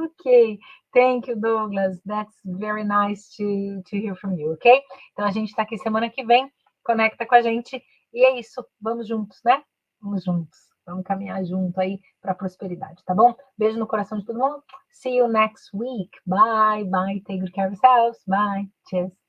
Ok. Thank you, Douglas. That's very nice to hear from you, ok? Então, a gente está aqui semana que vem. Conecta com a gente. E é isso. Vamos juntos, né? Vamos juntos. Vamos caminhar junto aí para a prosperidade, tá bom? Beijo no coração de todo mundo. See you next week. Bye, bye. Take good care of yourselves. Bye. Cheers.